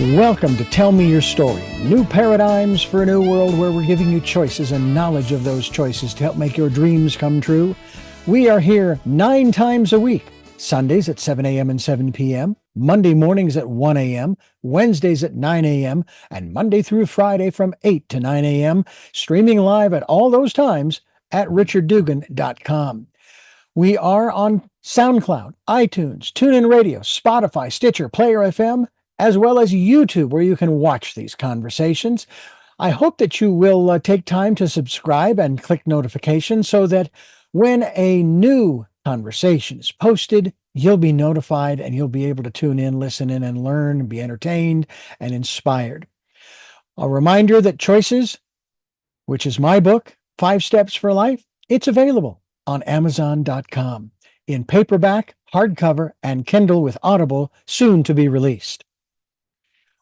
Welcome to Tell Me Your Story, new paradigms for a new world where we're giving you choices and knowledge of those choices to help make your dreams come true. We are here 9 times a week, Sundays at 7 a.m. and 7 p.m., Monday mornings at 1 a.m., Wednesdays at 9 a.m., and Monday through Friday from 8 to 9 a.m., streaming live at all those times at richarddugan.com. We are on SoundCloud, iTunes, TuneIn Radio, Spotify, Stitcher, Player FM, as well as YouTube, where you can watch these conversations. I hope that you will take time to subscribe and click notifications so that when a new conversation is posted, you'll be notified and you'll be able to tune in, listen in, and learn, be entertained and inspired. A reminder that Choices, which is my book, 5 Steps for Life, it's available on Amazon.com in paperback, hardcover, and Kindle with Audible, soon to be released.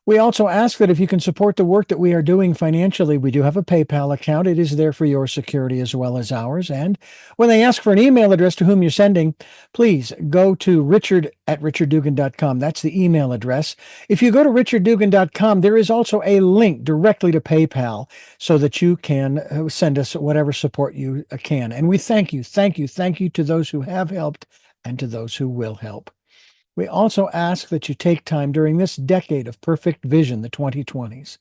We also ask that if you can support the work that we are doing financially, we do have a PayPal account. It is there for your security as well as ours. And when they ask for an email address to whom you're sending, please go to richard@richarddugan.com. That's the email address. If you go to richarddugan.com, there is also a link directly to PayPal so that you can send us whatever support you can. And we thank you to those who have helped and to those who will help. We also ask that you take time during this decade of perfect vision, the 2020s,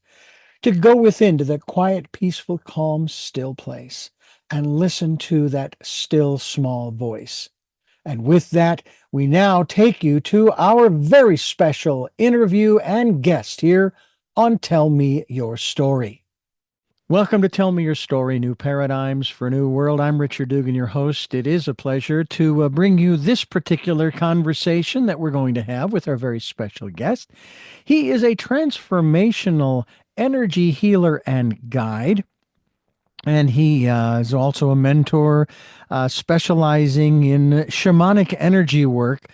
to go within to that quiet, peaceful, calm, still place and listen to that still, small voice. And with that, we now take you to our very special interview and guest here on Tell Me Your Story. Welcome to Tell Me Your Story, New Paradigms for a New World. I'm Richard Dugan, your host. It is a pleasure to bring you this particular conversation that we're going to have with our very special guest. He is a transformational energy healer and guide, and he is also a mentor specializing in shamanic energy work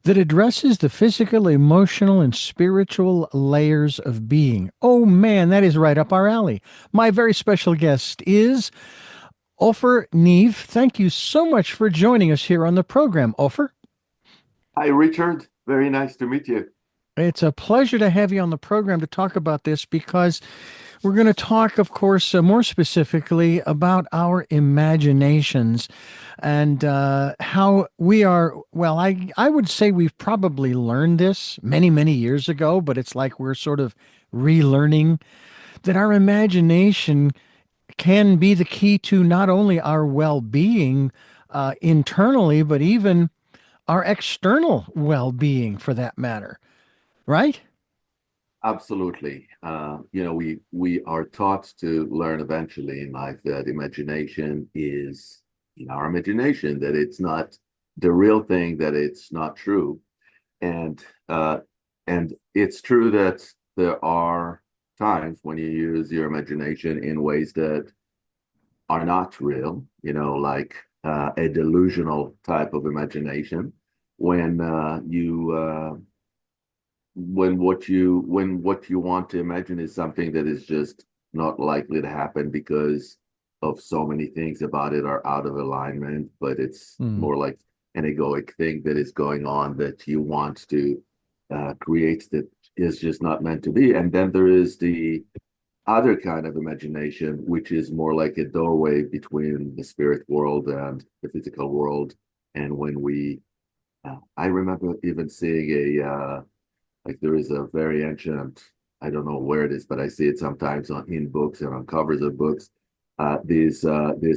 that addresses the physical, emotional, and spiritual layers of being. Oh man, that is right up our alley. My very special guest is Ofer Niv. Thank you so much for joining us here on the program, Ofer. Hi, Richard. Very nice to meet you. It's a pleasure to have you on the program to talk about this because we're going to talk, of course, more specifically about our imaginations and how we are. Well, I would say we've probably learned this many, many years ago, but it's like we're sort of relearning that our imagination can be the key to not only our well-being internally, but even our external well-being for that matter. Right? Absolutely. We are taught to learn eventually in life that imagination is in our imagination, that it's not the real thing, that it's not true. And it's true that there are times when you use your imagination in ways that are not real, like a delusional type of imagination, when what you want to imagine is something that is just not likely to happen because of so many things about it are out of alignment, but it's more like an egoic thing that is going on that you want to create that is just not meant to be. And then there is the other kind of imagination, which is more like a doorway between the spirit world and the physical world. And when I remember even seeing like there is a very ancient, I don't know where it is, but I see it sometimes in books and on covers of books. This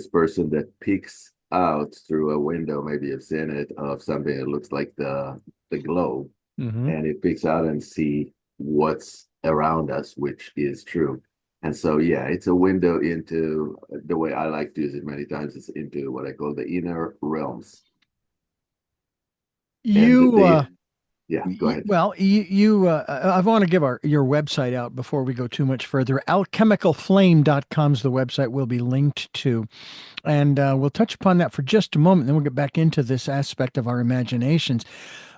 person that peeks out through a window, maybe you've seen it, of something that looks like the globe, and it peeks out and see what's around us, which is true. And so, yeah, it's a window into, the way I like to use it many times, is into what I call the inner realms. Yeah, go ahead. Well, I want to give your website out before we go too much further. Alchemicalflame.com is the website we'll be linked to. And we'll touch upon that for just a moment. Then we'll get back into this aspect of our imaginations.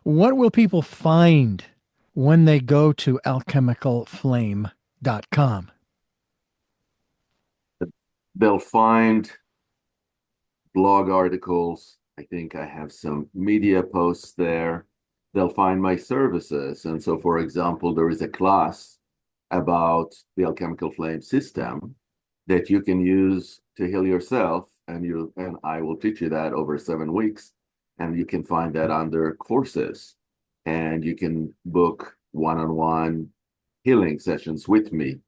What will people find when they go to alchemicalflame.com? They'll find blog articles. I think I have some media posts there. they'll find my services. And so, for example, there is a class about the alchemical flame system that you can use to heal yourself, and I will teach you that over 7 weeks, and you can find that under courses, and you can book one-on-one healing sessions with me.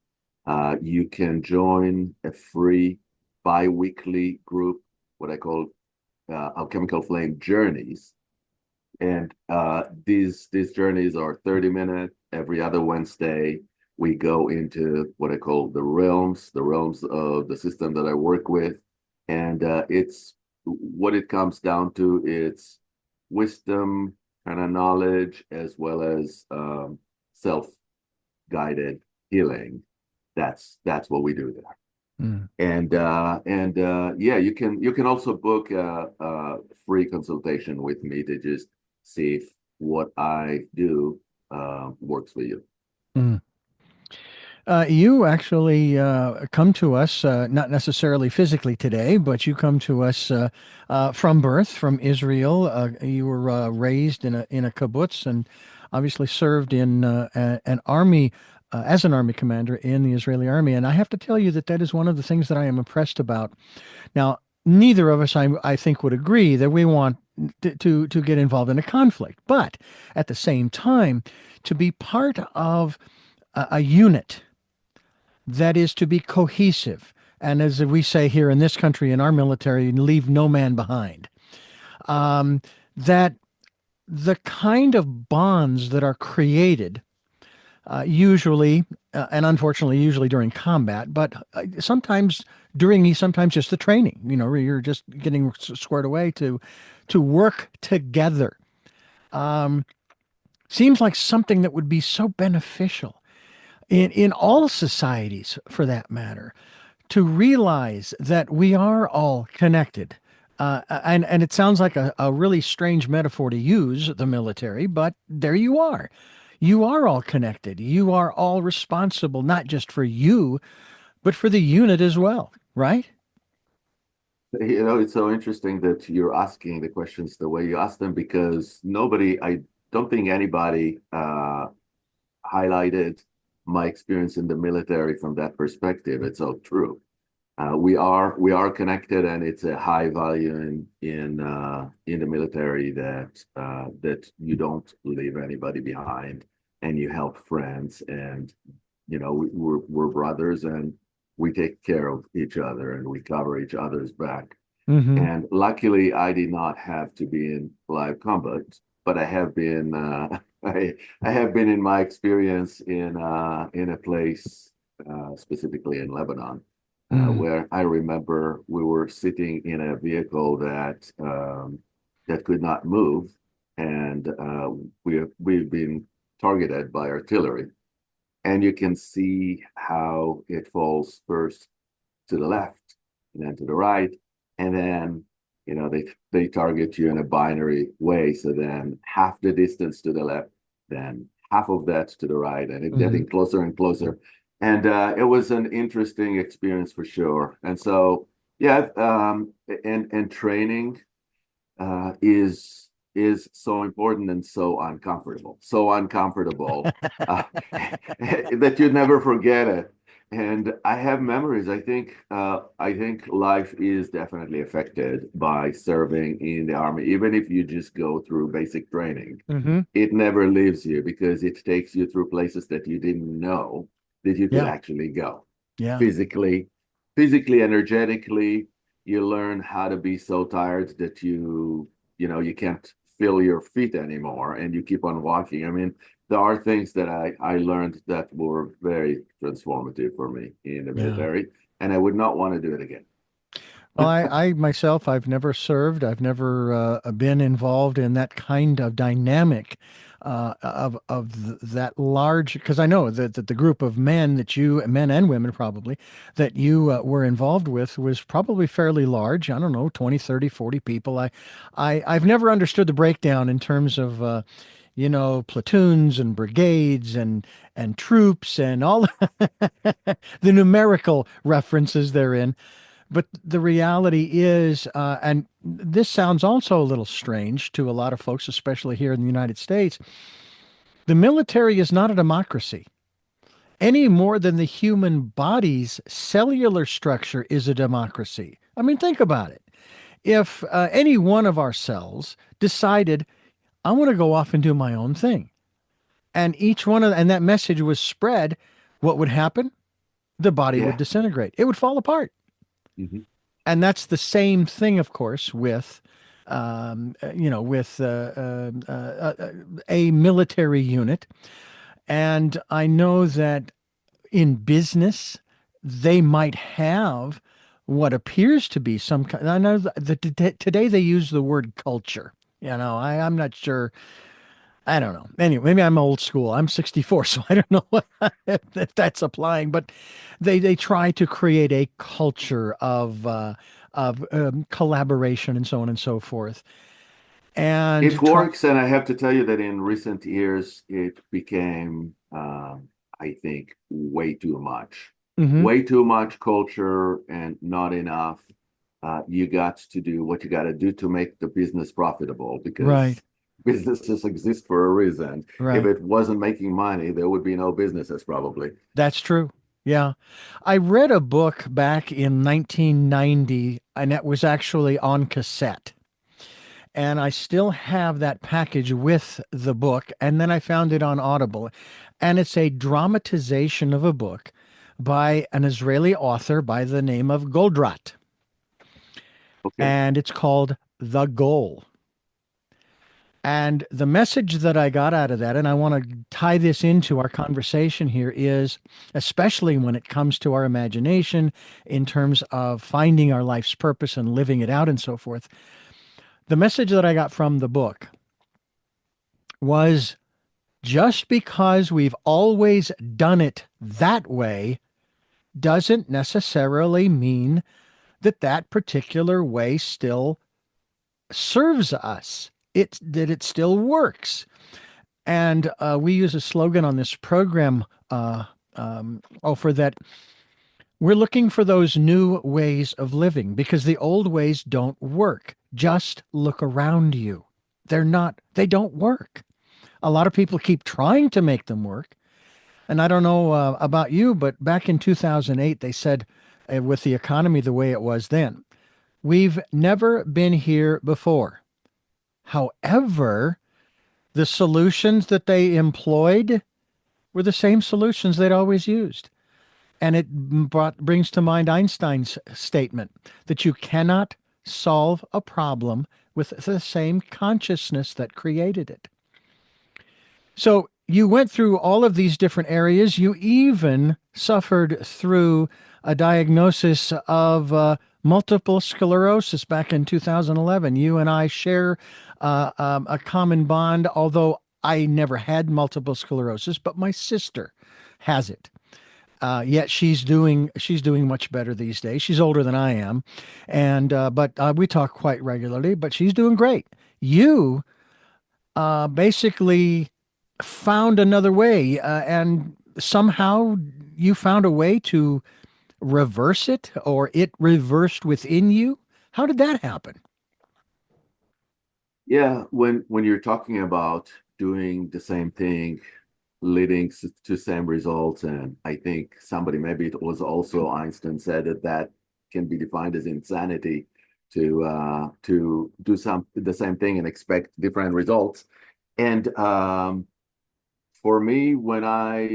You can join a free bi-weekly group, what I call alchemical flame journeys, and these journeys are 30 minutes every other Wednesday. We go into what I call the realms of the system that I work with. And it's what it comes down to, it's wisdom, kind of knowledge, as well as self-guided healing. That's what we do there. Mm. And yeah, you can also book a free consultation with me to just see if what I do works for you. Mm. You actually come to us, not necessarily physically today, but you come to us from birth, from Israel. You were raised in a kibbutz and obviously served in an army as an army commander in the Israeli army. And I have to tell you that that is one of the things that I am impressed about. Now, neither of us, I think, would agree that we want to get involved in a conflict, but at the same time, to be part of a unit that is to be cohesive. And as we say here in this country, in our military, leave no man behind. That the kind of bonds that are created, usually, and unfortunately, usually during combat, but sometimes just the training, where you're just getting squared away to work together. Seems like something that would be so beneficial in all societies for that matter, to realize that we are all connected. And it sounds like a really strange metaphor to use, the military, but there you are. You are all connected. You are all responsible, not just for you, but for the unit as well, right? It's so interesting that you're asking the questions the way you ask them, because I don't think anybody highlighted my experience in the military from that perspective. It's so true. We are connected, and it's a high value in the military that you don't leave anybody behind, and you help friends, and we're brothers, and we take care of each other, and we cover each other's back. Mm-hmm. And luckily, I did not have to be in live combat, but I have been I have been in my experience in a place specifically in Lebanon, Mm. where I remember we were sitting in a vehicle that could not move, and we've been targeted by artillery, and you can see how it falls first to the left and then to the right, and then they target you in a binary way. So then half the distance to the left, then half of that to the right, and it's Mm-hmm. getting closer and closer. And it was an interesting experience for sure. And so yeah, and training is so important and so uncomfortable that you never forget it. And I have memories. I think life is definitely affected by serving in the army, even if you just go through basic training. Mm-hmm. It never leaves you, because it takes you through places that you didn't know that you could Yeah. actually go Yeah. physically, energetically. You learn how to be so tired that you can't feel your feet anymore, and you keep on walking. I mean, there are things that I learned that were very transformative for me in the Yeah. military, and I would not want to do it again. Well, I myself, I've never served. I've never been involved in that kind of dynamic that large. Because I know that the group of men men and women probably, that you were involved with was probably fairly large. I don't know, 20, 30, 40 people. I've never understood the breakdown in terms of, platoons and brigades and troops and all the numerical references therein. But the reality is, and this sounds also a little strange to a lot of folks, especially here in the United States, the military is not a democracy any more than the human body's cellular structure is a democracy. I mean, think about it. If any one of our cells decided, I want to go off and do my own thing, and and that message was spread, what would happen? The body would Yeah. disintegrate. It would fall apart. Hmm. And that's the same thing, of course, with, with a military unit. And I know that in business, they might have what appears to be some kind. I know that today they use the word culture. I'm not sure. I don't know. Anyway, maybe I'm old school. I'm 64, so I don't know if that's applying. But they try to create a culture of collaboration and so on and so forth. It And try. works, and I have to tell you that in recent years, it became, I think, Hmm. way too much culture and not enough. You got to do what you got to do to make the business profitable Right. because businesses exist for a reason. If Right. it wasn't making money, there would be no businesses probably. That's true. Yeah. I read a book back in 1990, and it was actually on cassette. And I still have that package with the book. And then I found it on Audible. And it's a dramatization of a book by an Israeli author by the name of Goldrat. Okay. And it's called The Goal. And the message that I got out of that, and I want to tie this into our conversation here, is especially when it comes to our imagination in terms of finding our life's purpose and living it out and so forth. The message that I got from the book was just because we've always done it that way doesn't necessarily mean that that particular way still serves us. It still works. And we use a slogan on this program, for that we're looking for those new ways of living because the old ways don't work. Just look around you. They don't work. A lot of people keep trying to make them work. And I don't know about you, but back in 2008, they said, with the economy the way it was then, we've never been here before. However, the solutions that they employed were the same solutions they'd always used. And it brings to mind Einstein's statement that you cannot solve a problem with the same consciousness that created it. So you went through all of these different areas. You even suffered through a diagnosis of multiple sclerosis back in 2011. You and I share a common bond, although I never had multiple sclerosis, but my sister has it. Yet she's doing much better these days. She's older than I am, and but we talk quite regularly. But she's doing great. You basically found another way, and somehow you found a way to reverse it, or it reversed within you. How did that happen? Yeah, when you're talking about doing the same thing, leading to same results, and I think somebody, maybe it was also Einstein, said that that can be defined as insanity to do the same thing and expect different results. And for me, when I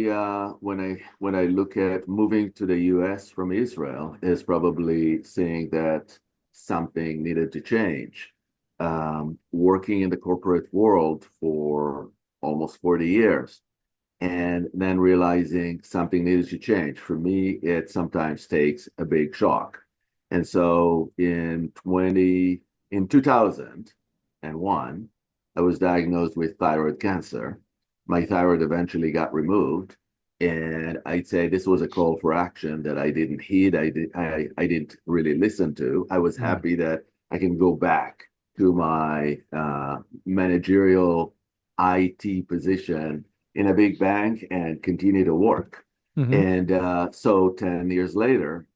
look at moving to the US from Israel, is probably seeing that something needed to change. Working in the corporate world for almost 40 years and then realizing something needed to change. For me, it sometimes takes a big shock. And so in 2001, I was diagnosed with thyroid cancer. My thyroid eventually got removed. And I'd say this was a call for action that I didn't heed. I didn't really listen to. I was Mm. happy that I can go back to my managerial IT position in a big bank and continue to work. Hmm. And so 10 years later,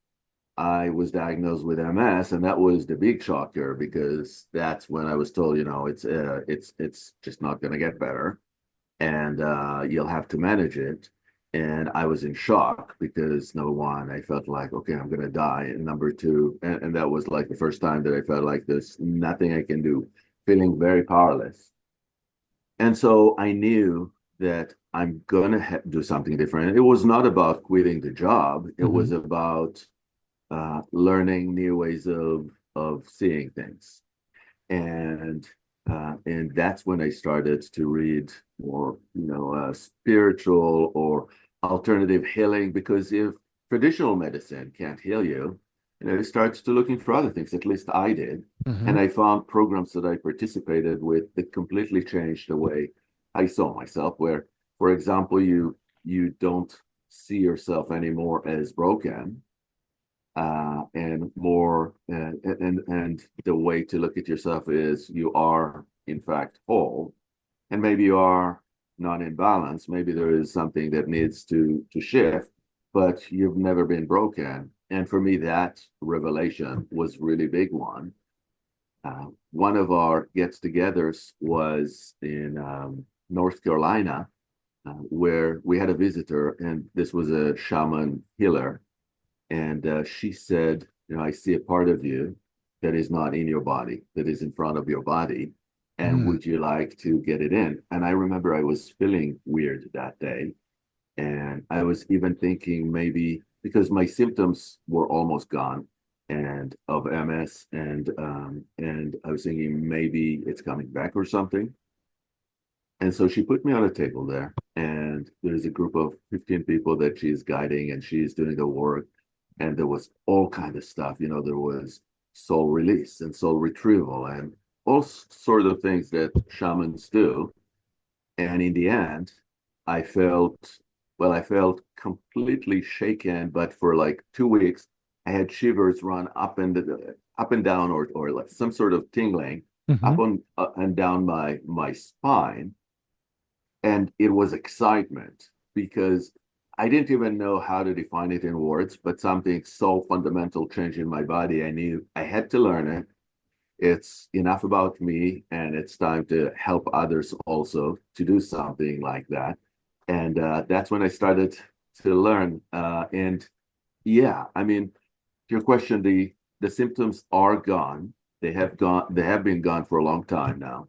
I was diagnosed with MS, and that was the big shocker because that's when I was told, it's just not going to get better, and you'll have to manage it. And I was in shock because number one, I felt like, okay, I'm going to die. And number two, and that was like the first time that I felt like there's nothing I can do, feeling very powerless. And so I knew that I'm going to do something different. It was not about quitting the job. It Mm-hmm. was about learning new ways of seeing things. And that's when I started to read more, spiritual or alternative healing. Because if traditional medicine can't heal you, it starts to looking for other things. At least I did, Mm-hmm. and I found programs that I participated with that completely changed the way I saw myself. Where, for example, you don't see yourself anymore as broken, and more and the way to look at yourself is you are in fact whole, and maybe you are not in balance, maybe there is something that needs to shift, but you've never been broken. And for me, that revelation was really big one. One of our gets-togethers was in North Carolina, where we had a visitor, and this was a shaman healer. And she said, I see a part of you that is not in your body, that is in front of your body. And Mm. would you like to get it in? And I remember I was feeling weird that day. And I was even thinking maybe because my symptoms were almost gone and of MS, and I was thinking maybe it's coming back or something. And so she put me on a table there, and there's a group of 15 people that she's guiding, and she's doing the work. And there was all kind of stuff, there was soul release and soul retrieval and all sort of things that shamans do. And in the end, I felt, I felt completely shaken, but for like 2 weeks, I had shivers run up and down, or like some sort of tingling Mm-hmm. and down my spine. And it was excitement because I didn't even know how to define it in words, but something so fundamental changed in my body. I knew I had to learn it. It's enough about me, and it's time to help others also to do something like that. And that's when I started to learn. And yeah, I mean, your question, the symptoms are gone. They have gone. They have been gone for a long time now,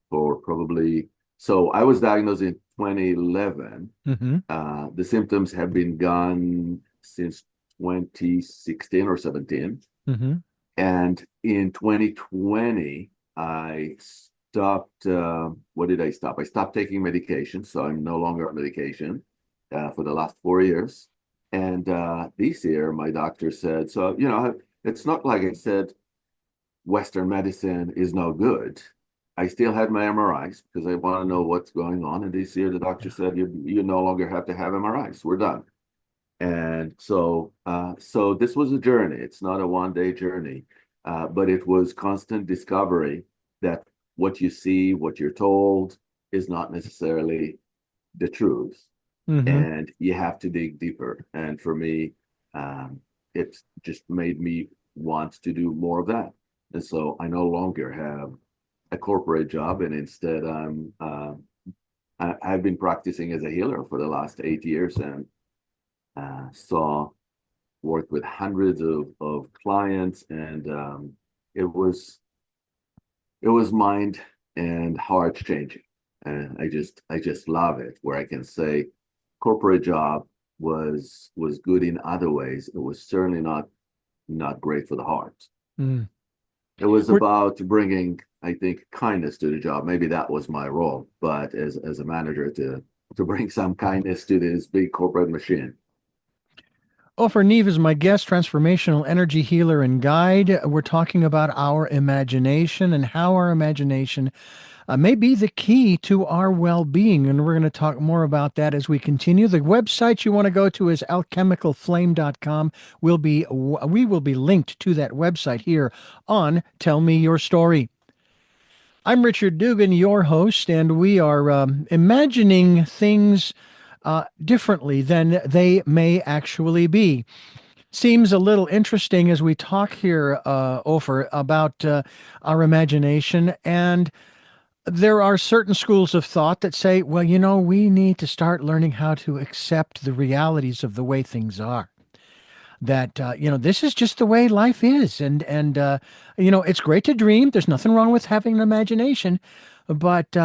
for probably. So I was diagnosed in 2011. Mm-hmm. The symptoms have been gone since 2016 or 17. Mm-hmm. And in 2020, I stopped. What did I stop? I stopped taking medication, so I'm no longer on medication for the last 4 years. And this year, my doctor said, so, it's not like I said Western medicine is no good. I still had my MRIs because I want to know what's going on. And this year, the doctor said, you no longer have to have MRIs. We're done. And so this was a journey. It's not a one-day journey, but it was constant discovery that what you see, what you're told, is not necessarily the truth, Mm-hmm. and you have to dig deeper. And for me, it just made me want to do more of that. And so I no longer have a corporate job, and instead I've been practicing as a healer for the last 8 years, and saw worked with hundreds of clients, and it was it was mind and heart changing. And I just love it, where I can say corporate job was good in other ways. It was certainly not great for the heart. Mm. It was We're about bringing, I think, kindness to the job. Maybe that was my role, but as a manager, to bring some kindness to this big corporate machine. Ofer Niv is my guest, transformational energy healer and guide. We're talking about our imagination and how our imagination may be the key to our well-being. And we're going to talk more about that as we continue. The website you want to go to is alchemicalflame.com. We will be linked to that website here on Tell Me Your Story. I'm Richard Dugan, your host, and we are imagining things differently than they may actually be. seems a little interesting as we talk here, Ofer, about our imagination. And there are certain schools of thought that say, well, we need to start learning how to accept the realities of the way things are. That this is just the way life is, and it's great to dream. There's nothing wrong with having an imagination, but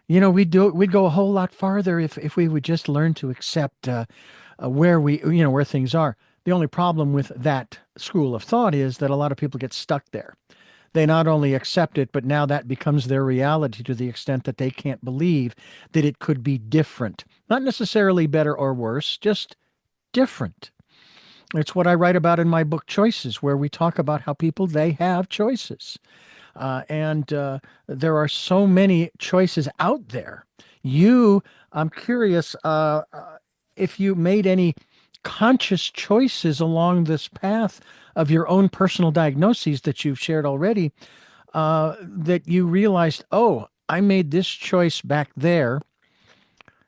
we'd go a whole lot farther if we would just learn to accept where things are. The only problem with that school of thought is that a lot of people get stuck there. They not only accept it, but now that becomes their reality to the extent that they can't believe that it could be different. Not necessarily better or worse, just different. It's what I write about in my book Choices, where we talk about how people, they have choices. And there are so many choices out there. I'm curious if you made any conscious choices along this path of your own personal diagnoses that you've shared already, that you realized, oh, I made this choice back there.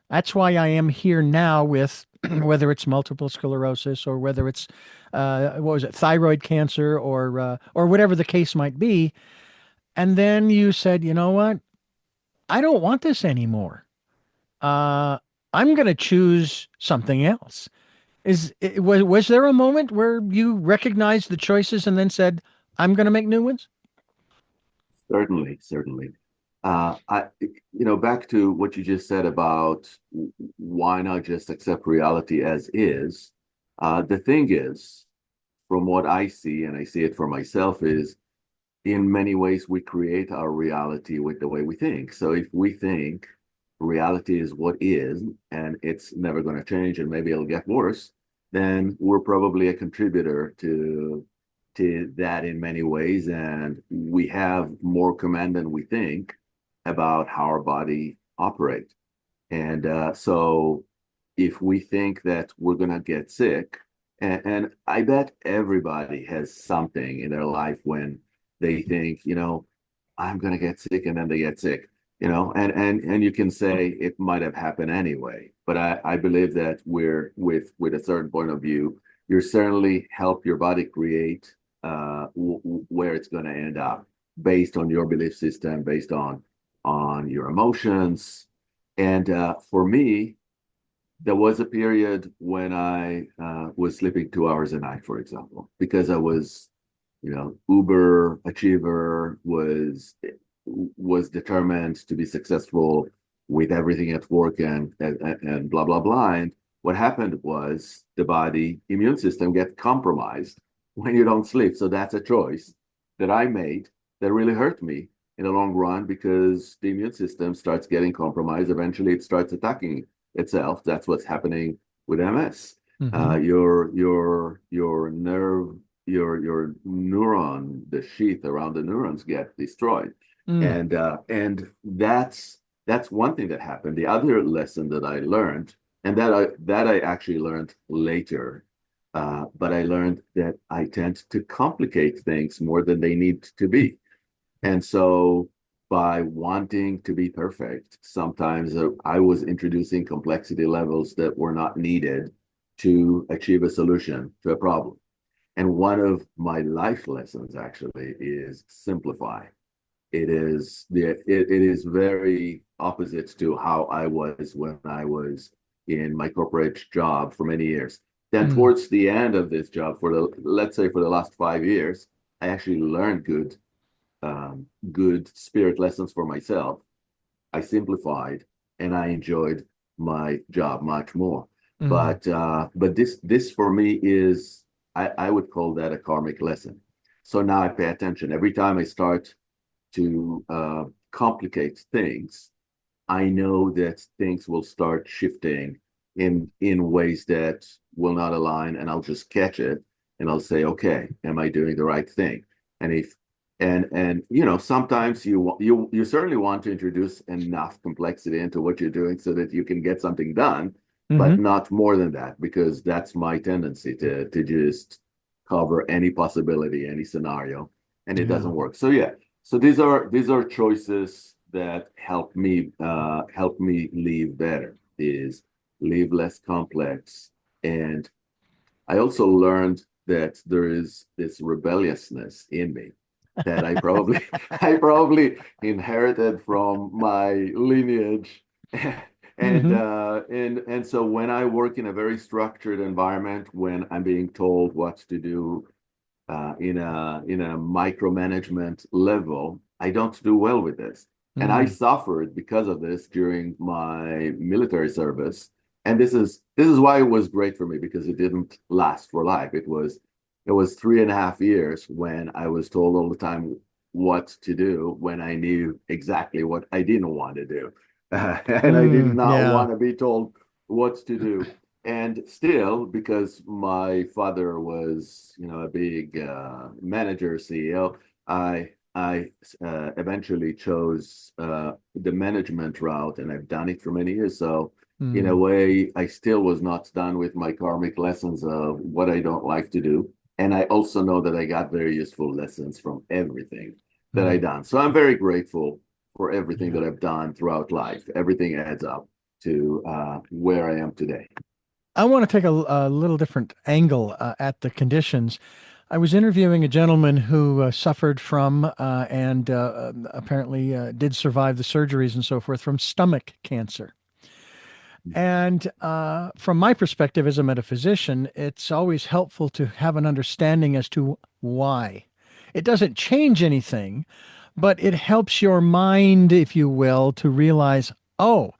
That's why I am here now with whether it's multiple sclerosis or whether it's what was it, thyroid cancer or whatever the case might be. And then you said, you know what? I don't want this anymore. Uh, I'm going to choose something else. Was there a moment where you recognized the choices and then said, I'm going to make new ones? Certainly, certainly. Back to what you just said about why not just accept reality as is. The thing is, from what I see, and I see it for myself, is in many ways we create our reality with the way we think. So if we think reality is what is, and it's never going to change, and maybe it'll get worse, then we're probably a contributor to that in many ways, and we have more command than we think about how our body operates. And so if we think that we're going to get sick, and I bet everybody has something in their life when they think, I'm going to get sick, and then they get sick, and you can say it might have happened anyway. But I believe that we're with a certain point of view, you certainly help your body create where it's going to end up based on your belief system, based on your emotions. And for me, there was a period when I was sleeping 2 hours a night, for example, because I was, uber achiever, was determined to be successful with everything at work and blah blah blah. And what happened was the body immune system get compromised when you don't sleep. So that's a choice that I made that really hurt me in the long run, because the immune system starts getting compromised. Eventually, it starts attacking itself. That's what's happening with MS. Mm-hmm. Your nerve, your neuron, the sheath around the neurons get destroyed, Mm. and that's one thing that happened. The other lesson that I learned, and that I actually learned later, but I learned that I tend to complicate things more than they need to be. And so by wanting to be perfect, sometimes I was introducing complexity levels that were not needed to achieve a solution to a problem. And one of my life lessons actually is simplify. It is very opposite to how I was when I was in my corporate job for many years. Then Mm. towards the end of this job, let's say for the last 5 years, I actually learned good spirit lessons for myself. I simplified, and I enjoyed my job much more. Mm. But this for me is, I would call that a karmic lesson. So now I pay attention every time I start to complicate things. I know that things will start shifting in ways that will not align, and I'll just catch it, and I'll say, okay, am I doing the right thing? And if and sometimes you certainly want to introduce enough complexity into what you're doing so that you can get something done, Mm-hmm. but not more than that, because that's my tendency to just cover any possibility, any scenario, and it Yeah. doesn't work. So yeah, so these are choices that help me live better, is live less complex. And I also learned that there is this rebelliousness in me that I probably I probably inherited from my lineage. Mm-hmm. And so when I work in a very structured environment, when I'm being told what to do in a micromanagement level, I don't do well with this. And I Mm. suffered because of this during my military service. And this is why it was great for me, because it didn't last for life. It was 3.5 years when I was told all the time what to do, when I knew exactly what I didn't want to do. And I did not Yeah. want to be told what to do. And still, because my father was, a big manager, CEO, I eventually chose the management route, and I've done it for many years. So, in a Mm. way, I still was not done with my karmic lessons of what I don't like to do. And I also know that I got very useful lessons from everything that I Mm. done. So I'm very grateful for everything Yeah. that I've done throughout life. Everything adds up to where I am today. I want to take a little different angle at the conditions. I was interviewing a gentleman who suffered from and apparently did survive the surgeries and so forth from stomach cancer. And from my perspective as a metaphysician, it's always helpful to have an understanding as to why. It doesn't change anything, but it helps your mind, if you will, to realize, oh,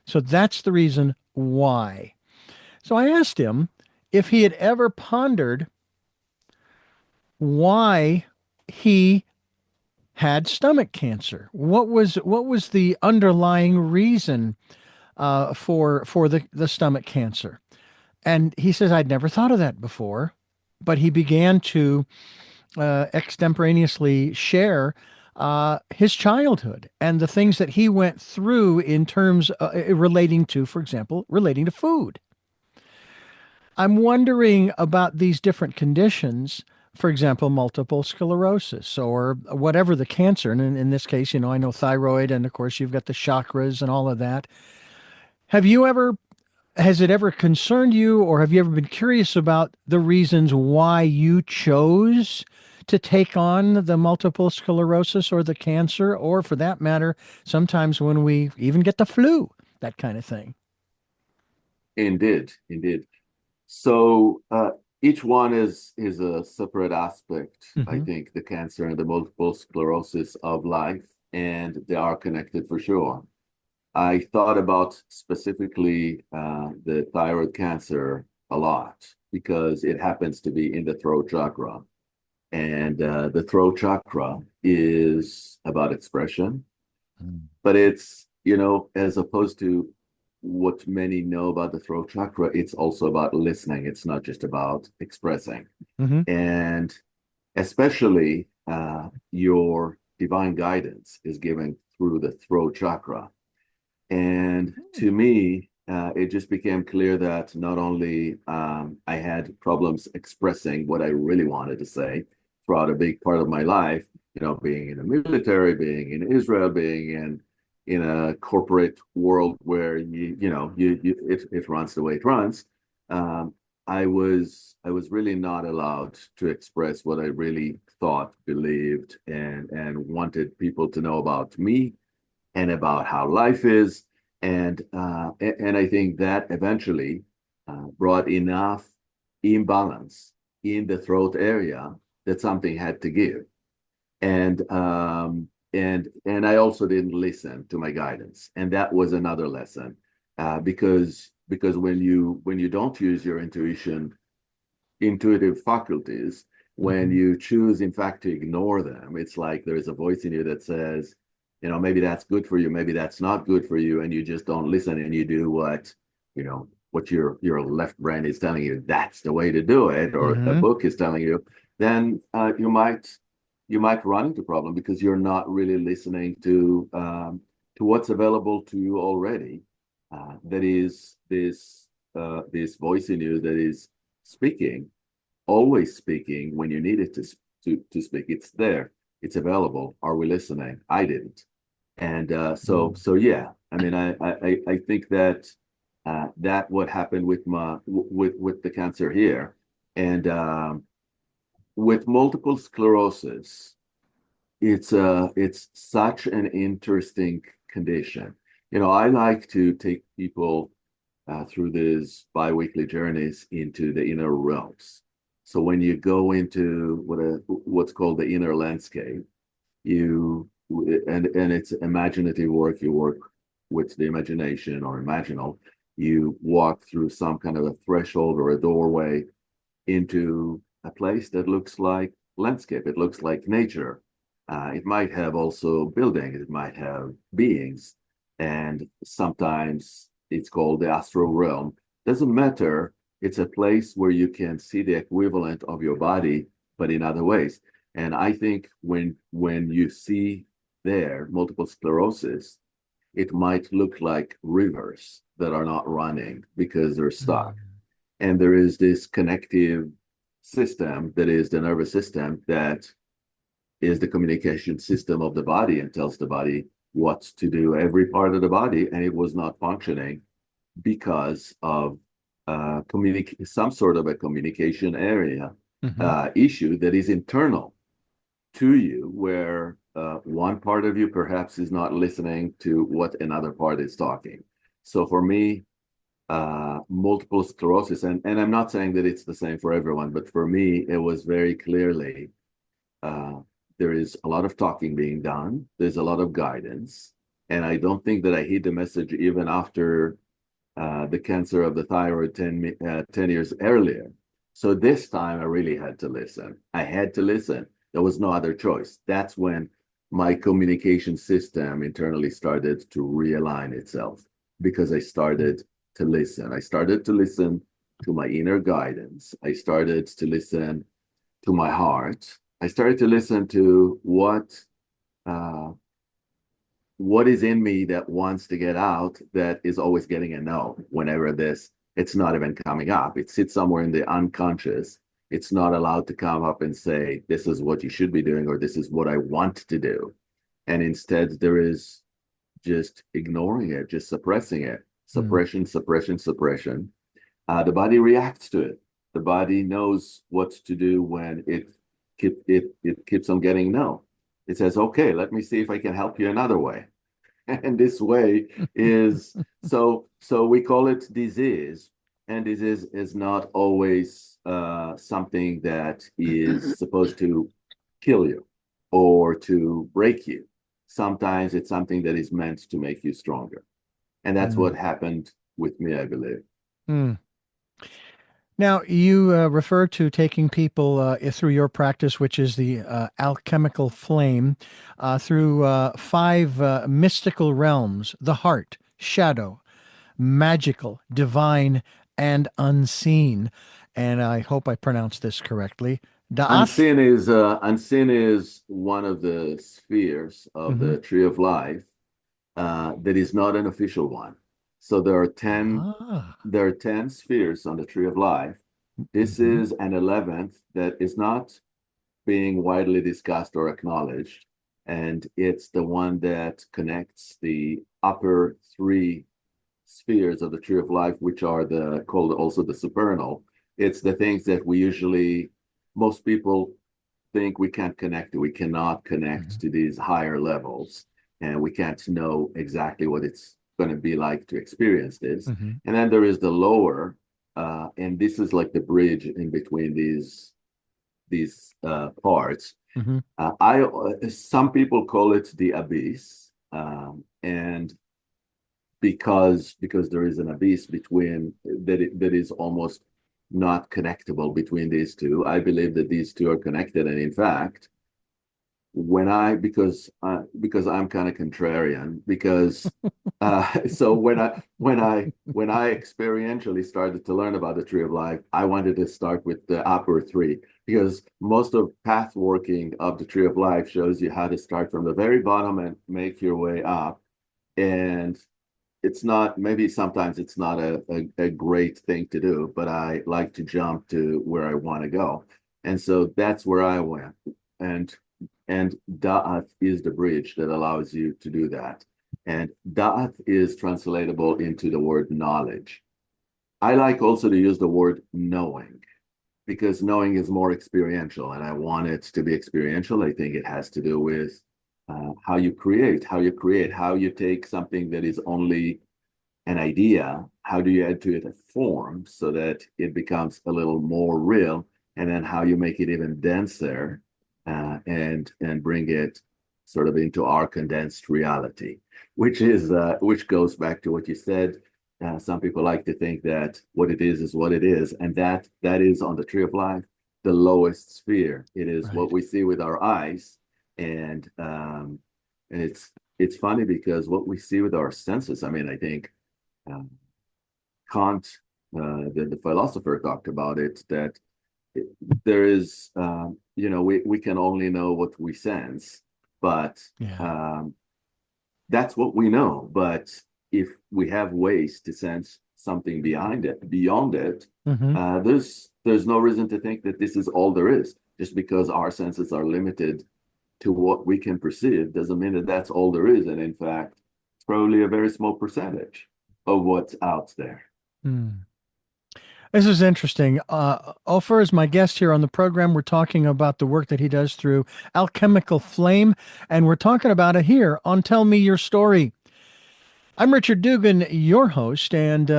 so that's the reason why. So I asked him if he had ever pondered why he had stomach cancer. What was the underlying reason for the stomach cancer? And he says, I'd never thought of that before, but he began to extemporaneously share his childhood and the things that he went through in terms relating to, for example, relating to food. I'm wondering about these different conditions, for example, multiple sclerosis or whatever the cancer. And in this case, I know thyroid, and of course, you've got the chakras and all of that. Have you ever, has it ever concerned you, or have you ever been curious about the reasons why you chose to take on the multiple sclerosis or the cancer, or for that matter, sometimes when we even get the flu, that kind of thing? Indeed, indeed. So each one is a separate aspect. I Hmm. think the cancer and the multiple sclerosis of life, and they are connected for sure. I thought about specifically the thyroid cancer a lot because it happens to be in the throat chakra. And the throat chakra is about expression, but it's, as opposed to what many know about the throat chakra, it's also about listening. It's not just about expressing. Hmm. And especially your divine guidance is given through the throat chakra. And to me, it just became clear that not only I had problems expressing what I really wanted to say throughout a big part of my life, being in the military, being in Israel, being in a corporate world where it runs the way it runs. Um, I was really not allowed to express what I really thought, believed, and wanted people to know about me and about how life is. And I think that eventually brought enough imbalance in the throat area that something had to give. And I also didn't listen to my guidance. And that was another lesson. Because when you don't use your intuitive faculties, when Hmm. you choose, in fact, to ignore them, it's like there's a voice in you that says, maybe that's good for you, maybe that's not good for you, and you just don't listen and you do what your left brain is telling you that's the way to do it, or a Hmm. book is telling you, then you might run into problem because you're not really listening to what's available to you already. That is this voice in you that is speaking, always speaking when you need it to speak. It's there. It's available. Are we listening? I didn't. And so yeah. I mean, I think that that what happened with the cancer here, And with multiple sclerosis, it's such an interesting condition. I like to take people through these biweekly journeys into the inner realms. So when you go into what's called the inner landscape, and it's imaginative work. You work with the imagination or imaginal. You walk through some kind of a threshold or a doorway into a place that looks like landscape. It looks like nature. It might have also buildings. It might have beings, and sometimes it's called the astral realm. Doesn't matter. It's a place where you can see the equivalent of your body, but in other ways. And I think when you see there multiple sclerosis, it might look like rivers that are not running because they're stuck. And there is this connective system that is the nervous system that is the communication system of the body and tells the body what to do, every part of the body, and it was not functioning because of some sort of a communication area issue that is internal to you, where one part of you perhaps is not listening to what another part is talking. So for me, multiple sclerosis, and I'm not saying that it's the same for everyone, but for me, it was very clearly there is a lot of talking being done. There's a lot of guidance. And I don't think that I hit the message even after the cancer of the thyroid 10 years earlier. So this time I really had to listen. I had to listen. There was no other choice. That's when my communication system internally started to realign itself, because I started to listen. I started to listen to my inner guidance. I started to listen to my heart. I started to listen to what is in me that wants to get out, that is always getting a no whenever it's not even coming up. It sits somewhere in the unconscious. It's not allowed to come up and say, this is what you should be doing, or this is what I want to do. And instead, there is just ignoring it, just suppressing it. Suppression, suppression, suppression. The body reacts to it. The body knows what to do when it keeps on getting no. It says, okay, let me see if I can help you another way. And this way is so we call it disease. And disease is not always something that is supposed to kill you or to break you. Sometimes it's something that is meant to make you stronger. And that's what happened with me, I believe. Now, you refer to taking people through your practice, which is the alchemical flame, through 5 mystical realms: the heart, shadow, magical, divine, and unseen. And I hope I pronounced this correctly. Da'ath? Unseen is one of the spheres of the tree of life that is not an official one. So there are 10 spheres on the tree of life. This is an 11th that is not being widely discussed or acknowledged. And it's the one that connects the upper 3 spheres of the tree of life, which are called also the supernal. It's the things that most people think we can't connect to. We cannot connect to these higher levels, and we can't know exactly what it's going to be like to experience this. And then there is the lower, and this is like the bridge in between these parts. Some people call it the abyss, and because there is an abyss between that is almost not connectable between these two. I believe that these two are connected, and in fact, because I'm kind of contrarian, because so when I experientially started to learn about the tree of life, I wanted to start with the upper 3, because most of path working of the tree of life shows you how to start from the very bottom and make your way up. And maybe sometimes it's not a great thing to do, but I like to jump to where I want to go. And so that's where I went. And Da'ath is the bridge that allows you to do that. And Da'ath is translatable into the word knowledge. I like also to use the word knowing, because knowing is more experiential, and I want it to be experiential. I think it has to do with how you create, how you take something that is only an idea, how do you add to it a form so that it becomes a little more real, and then how you make it even denser and bring it sort of into our condensed reality, which goes back to what you said. Some people like to think that what it is what it is, and that is on the tree of life, the lowest sphere. It is what Right. we see with our eyes, and it's funny because what we see with our senses. I mean, I think um, Kant, the philosopher, talked about it that it, there is, we can only know what we sense, but Yeah. um, that's what we know. But if we have ways to sense something beyond it, Hmm. there's no reason to think that this is all there is. Just because our senses are limited to what we can perceive doesn't mean that that's all there is. And in fact, it's probably a very small percentage of what's out there. Mm. This is interesting. Ofer is my guest here on the program. We're talking about the work that he does through Alchemical Flame, and we're talking about it here on Tell Me Your Story. I'm Richard Dugan, your host, and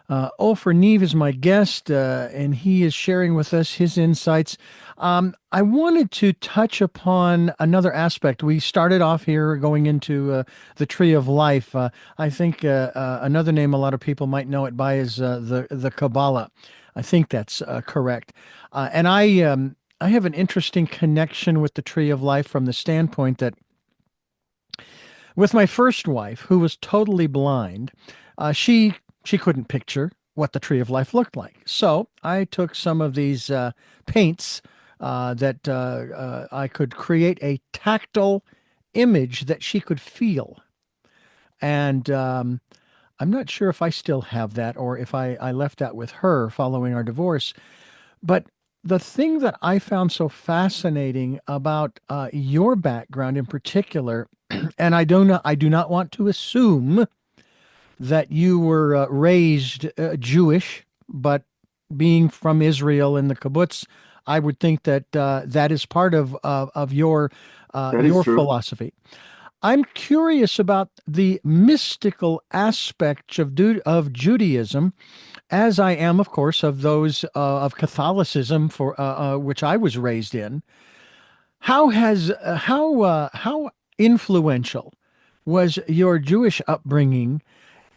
Ofer Niv is my guest, and he is sharing with us his insights. I wanted to touch upon another aspect. We started off here going into the Tree of Life. I think another name a lot of people might know it by is the Kabbalah. I think that's correct. And I have an interesting connection with the Tree of Life from the standpoint that with my first wife, who was totally blind, she couldn't picture what the tree of life looked like. So I took some of these paints that I could create a tactile image that she could feel. And I'm not sure if I still have that or if I left that with her following our divorce. But the thing that I found so fascinating about your background in particular, and I do not want to assume that you were raised Jewish, but being from Israel in the kibbutz, I would think that that is part of That is your true. philosophy. I'm curious about the mystical aspects of Judaism, as I am, of course, of those of Catholicism, for which I was raised in. How influential was your Jewish upbringing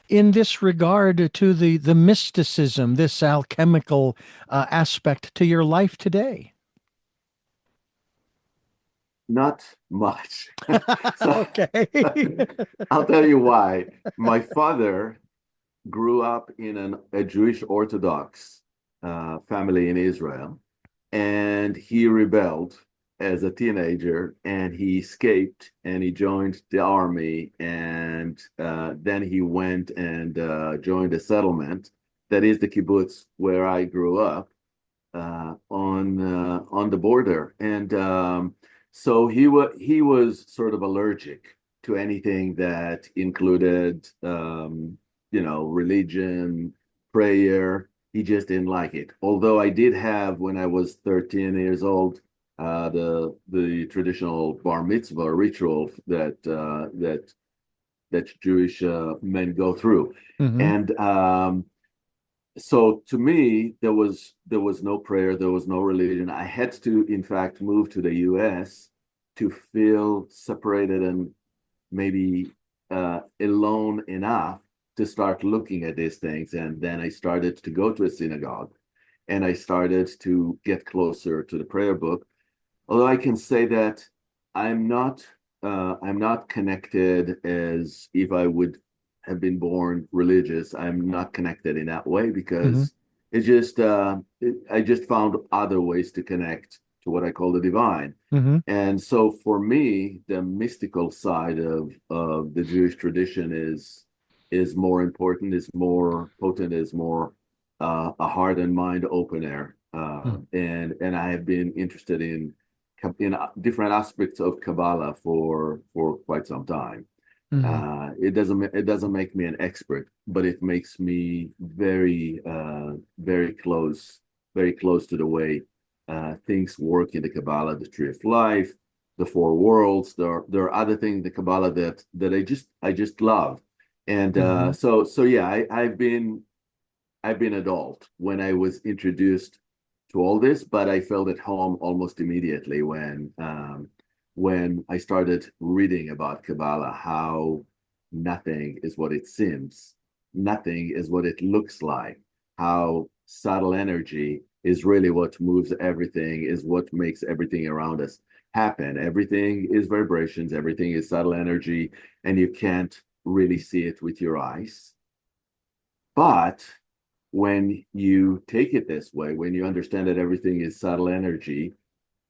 in this regard to the mysticism, this alchemical aspect to your life today? Not much. So Okay. I'll tell you why. My father grew up in a Jewish Orthodox family in Israel, and he rebelled as a teenager, and he escaped and he joined the army, and then he went and joined a settlement that is the kibbutz where I grew up on the border, and so he was sort of allergic to anything that included religion, prayer. He just didn't like it. Although I did have, when I was 13 years old, the traditional bar mitzvah ritual that Jewish men go through, Hmm. and so to me there was no prayer, there was no religion. I had to, in fact, move to the US to feel separated and maybe alone enough to start looking at these things. And then I started to go to a synagogue, and I started to get closer to the prayer book. Although I can say that I'm not I'm not connected as if I would have been born religious. I'm not connected in that way Hmm. because I just found other ways to connect to what I call the divine. Hmm. And so for me, the mystical side of the Jewish tradition is more important, is more potent, is more a heart and mind opener. And I have been interested in different aspects of Kabbalah for quite some time. Hmm. It doesn't make me an expert, but it makes me very very close very close to the way things work in the Kabbalah, the tree of life, the four worlds. There are other things in the Kabbalah that I just love. And so yeah, I've been adult when I was introduced to all this, but I felt at home almost immediately when I started reading about Kabbalah, how nothing is what it seems, nothing is what it looks like, how subtle energy is really what moves everything, is what makes everything around us happen. Everything is vibrations, everything is subtle energy, and you can't really see it with your eyes. But when you take it this way, when you understand that everything is subtle energy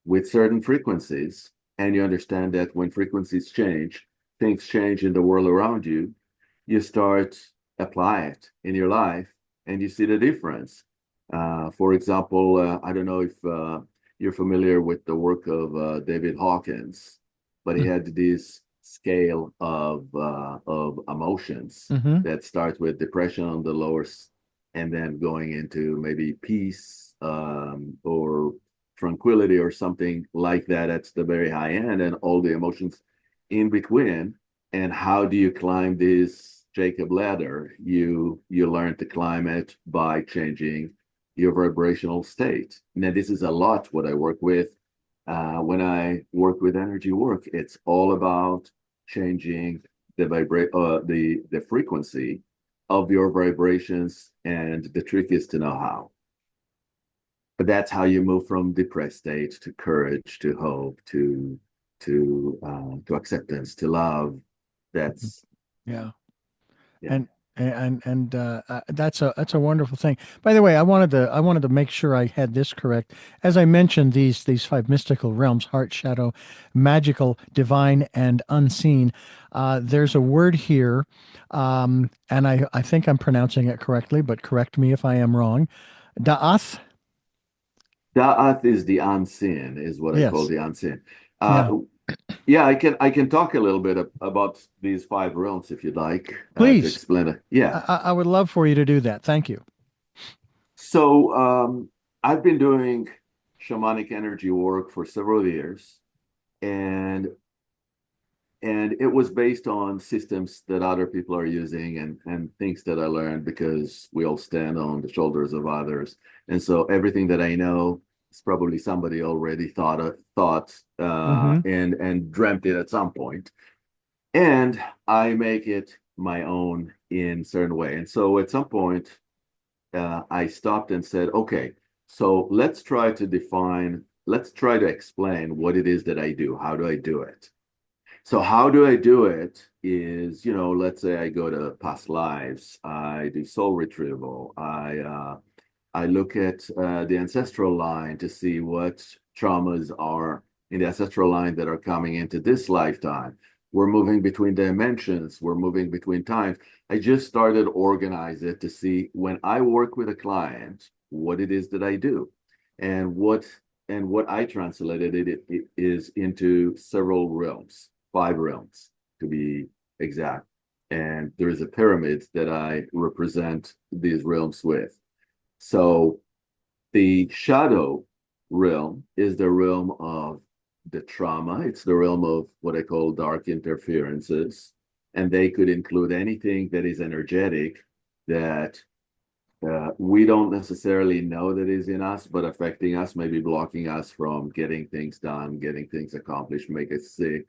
with certain frequencies, and you understand that when frequencies change, things change in the world around you, you start apply it in your life and you see the difference. For example, I don't know if you're familiar with the work of David Hawkins, but he had this scale of emotions that starts with depression on the lowest and then going into maybe peace or tranquility or something like that at the very high end, and all the emotions in between. And how do you climb this Jacob ladder? You learn to climb it by changing your vibrational state. Now, this is a lot what I work with. When I work with energy work, it's all about changing the frequency of your vibrations, and the trick is to know how. But that's how you move from depressed state to courage, to hope, to acceptance, to love. That's Yeah. yeah. And that's a wonderful thing. By the way, I wanted to make sure I had this correct. As I mentioned, these five mystical realms: heart, shadow, magical, divine, and unseen. There's a word here, and I think I'm pronouncing it correctly, but correct me if I am wrong. Da'ath. Da'ath is the unseen, is what I call Yes. the unseen. Yeah. Yeah, I can talk a little bit about these five realms if you'd like to Please. explain it. Yeah. I would love for you to do that. Thank you. So I've been doing shamanic energy work for several years, and it was based on systems that other people are using and things that I learned because we all stand on the shoulders of others. And so everything that I know is probably somebody already thought Mm-hmm. and dreamt it at some point. And I make it my own in certain way. And so at some point, I stopped and said, okay, so let's try to explain what it is that I do. How do I do it? So how do I do it is, let's say I go to past lives, I do soul retrieval, I look at the ancestral line to see what traumas are in the ancestral line that are coming into this lifetime. We're moving between dimensions, we're moving between times. I just started organize it to see when I work with a client, what it is that I do. And what I translated it is into several realms, 5 realms to be exact. And there is a pyramid that I represent these realms with. So the shadow realm is the realm of the trauma. It's the realm of what I call dark interferences. And they could include anything that is energetic that we don't necessarily know that is in us, but affecting us, maybe blocking us from getting things done, getting things accomplished, make us sick.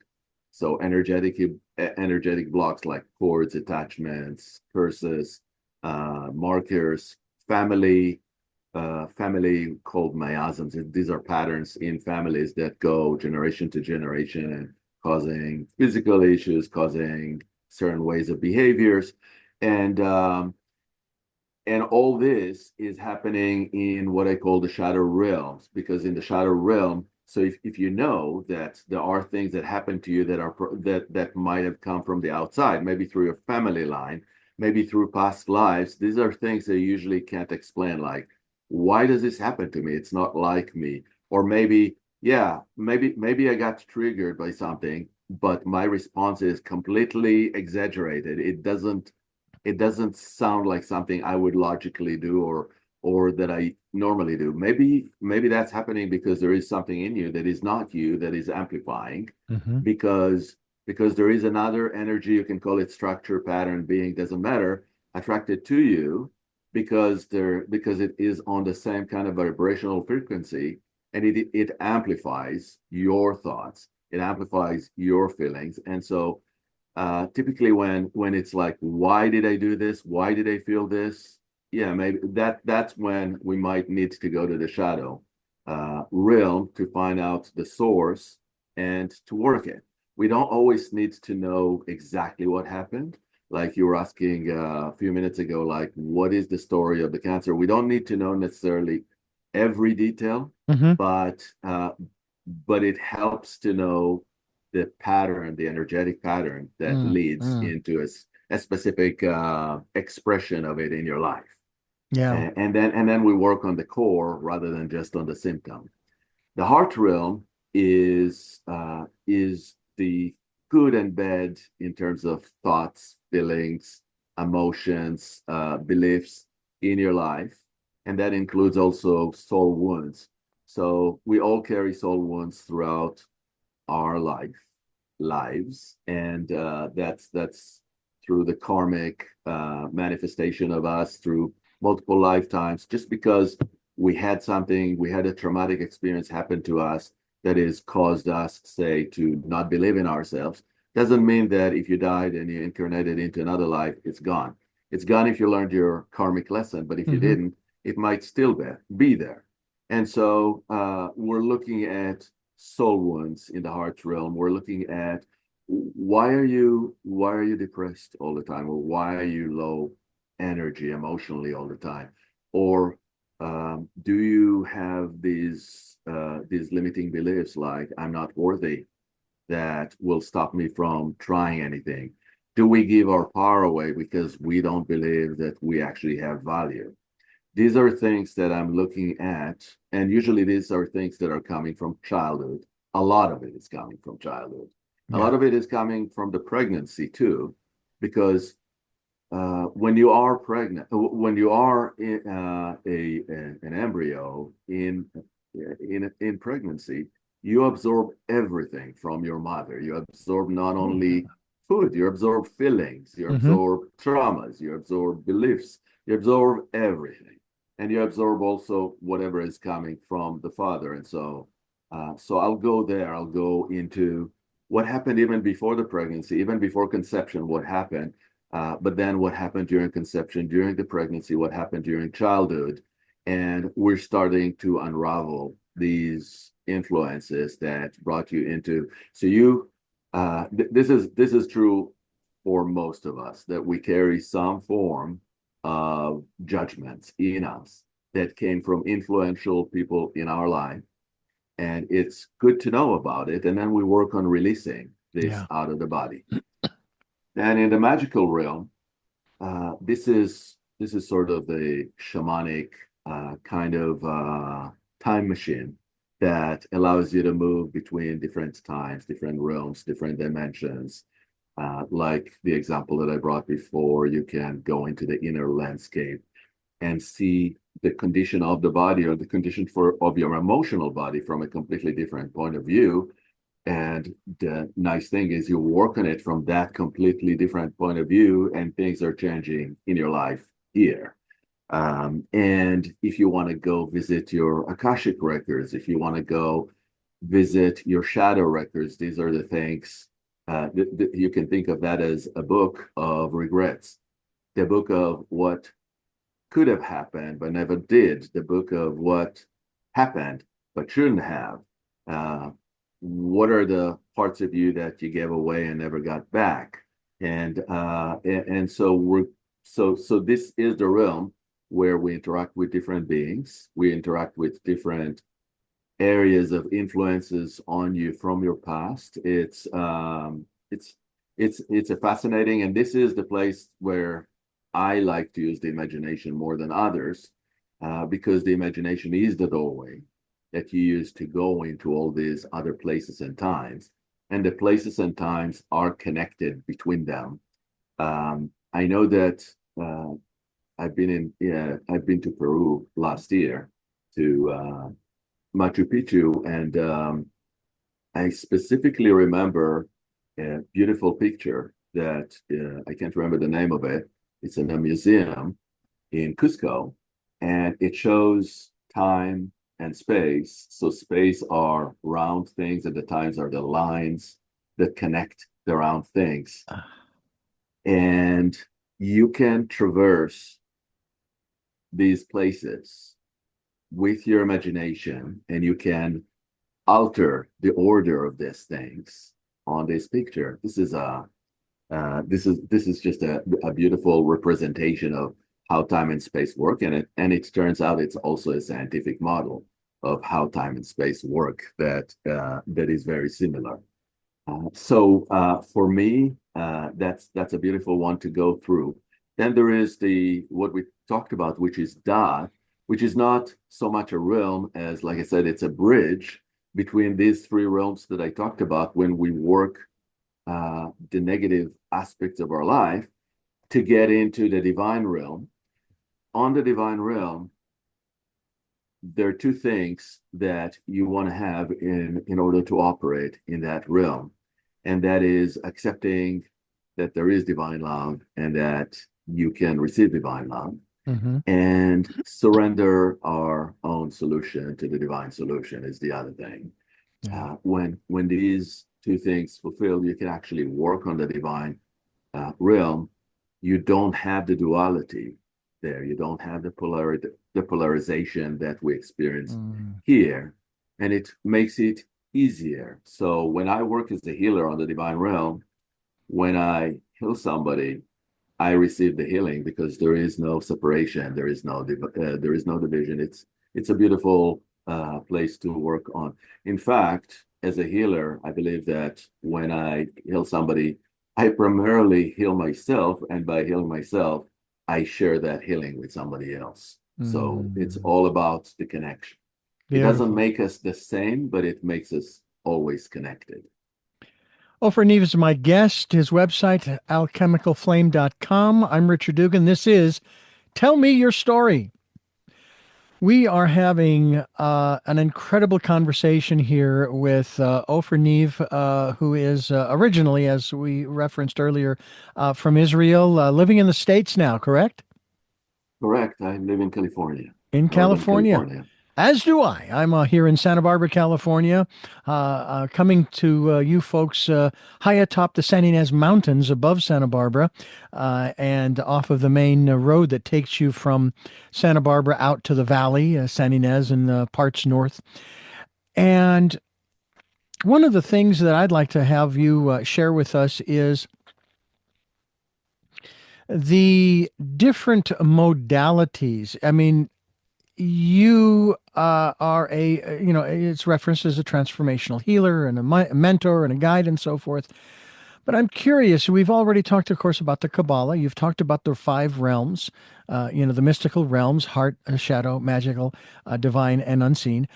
So energetic blocks like cords, attachments, curses, markers, family called miasms. These are patterns in families that go generation to generation and causing physical issues, causing certain ways of behaviors. And all this is happening in what I call the shadow realms, because in the shadow realm, so if you know that there are things that happen to you that might have come from the outside, maybe through your family line, maybe through past lives, these are things that you usually can't explain, like, why does this happen to me? It's not like me. Or maybe, yeah, maybe I got triggered by something, but my response is completely exaggerated. It doesn't sound like something I would logically do, or that I normally do. Maybe that's happening because there is something in you that is not you that is amplifying, Mm-hmm. because there is another energy, you can call it structure, pattern, being, doesn't matter, attracted to you because it is on the same kind of vibrational frequency, and it amplifies your thoughts, it amplifies your feelings. And so typically when it's like, why did I do this, why did I feel this, yeah, maybe that's when we might need to go to the shadow realm to find out the source and to work it. We don't always need to know exactly what happened. Like you were asking a few minutes ago, like, what is the story of the cancer? We don't need to know necessarily every detail, Mm-hmm. but it helps to know the pattern, the energetic pattern that leads Mm-hmm. into a specific expression of it in your life. Yeah. And then we work on the core rather than just on the symptom. The heart realm is the good and bad in terms of thoughts, feelings, emotions, beliefs in your life, and that includes also soul wounds. So we all carry soul wounds throughout our lives, and that's through the karmic manifestation of us through multiple lifetimes. Just because we had a traumatic experience happen to us that has caused us, say, to not believe in ourselves, doesn't mean that if you died and you incarnated into another life, it's gone. It's gone if you learned your karmic lesson, but if you Mm-hmm. didn't, it might still be there. And so we're looking at soul wounds in the heart realm. We're looking at why are you depressed all the time, or why are you low energy emotionally all the time, or do you have these limiting beliefs like I'm not worthy that will stop me from trying anything? Do we give our power away because we don't believe that we actually have value? These are things that I'm looking at, and usually these are things that are coming from childhood. A lot of it is coming from childhood. A Yeah. lot of it is coming from the pregnancy too, because when you are pregnant, when you are an embryo in pregnancy, you absorb everything from your mother. You absorb not Oh, yeah. only food, you absorb feelings, you Mm-hmm. absorb traumas, you absorb beliefs, you absorb everything, and you absorb also whatever is coming from the father. And so I'll go there. I'll go into what happened even before the pregnancy, even before conception, what happened, but then what happened during conception, during the pregnancy, what happened during childhood. And we're starting to unravel these influences that brought you into. So this is true for most of us, that we carry some form of judgments in us that came from influential people in our life. And it's good to know about it. And then we work on releasing this Yeah. out of the body. And in the magical realm, this is sort of a shamanic kind of time machine that allows you to move between different times, different realms, different dimensions. Like the example that I brought before, you can go into the inner landscape and see the condition of the body, or the condition of your emotional body, from a completely different point of view. And the nice thing is you work on it from that completely different point of view, and things are changing in your life here. And if you want to go visit your Akashic records, if you want to go visit your shadow records, these are the things you can think of that as a book of regrets, the book of what could have happened but never did, the book of what happened but shouldn't have. Uh, what are the parts of you that you gave away and never got back? And so so this is the realm where we interact with different beings. We interact with different areas of influences on you from your past. It's a fascinating, and this is the place where I like to use the imagination more than others, because the imagination is the doorway that you use to go into all these other places and times, and the places and times are connected between them. I know that I've been to Peru last year to Machu Picchu, and I specifically remember a beautiful picture that I can't remember the name of it. It's in a museum in Cusco, and it shows time and space. So space are round things, and the times are the lines that connect the round things. And you can traverse these places with your imagination, and you can alter the order of these things on this picture. This is just a beautiful representation of how time and space work, and it turns out it's also a scientific model of how time and space work that is very similar. So for me, that's a beautiful one to go through. Then there is what we talked about, which is Dot, which is not so much a realm as, like I said, it's a bridge between these three realms that I talked about when we work the negative aspects of our life to get into the divine realm. On the divine realm, there are two things that you want to have in order to operate in that realm, and that is accepting that there is divine love and that you can receive divine love, and surrender our own solution to the divine solution is the other thing. When these two things fulfill, you can actually work on the divine realm. You don't have the duality there. You don't have the polarization that we experience here, and it makes it easier. So when I work as a healer on the divine realm, when I heal somebody, I receive the healing because there is no separation, there is no division. It's a beautiful place to work on. In fact, as a healer, I believe that when I heal somebody, I primarily heal myself, and by healing myself, I share that healing with somebody else. So it's all about the connection. Beautiful. It doesn't make us the same, but it makes us always connected. Ofer Niv is my guest. His website, alchemicalflame.com. I'm Richard Dugan. This is Tell Me Your Story. We are having an incredible conversation here with Ofer Niv, who is originally, as we referenced earlier, from Israel, living in the States now, correct? Correct. I live in California. In California. As do I. I'm here in Santa Barbara, California, coming to you folks high atop the San Ynez Mountains above Santa Barbara and off of the main road that takes you from Santa Barbara out to the valley, San Ynez and parts north. And one of the things that I'd like to have you share with us is the different modalities. I mean, you are it's referenced as a transformational healer and a mentor and a guide and so forth. But I'm curious, we've already talked, of course, about the Kabbalah. You've talked about the 5 realms, the mystical realms, heart, shadow, magical, divine, and unseen.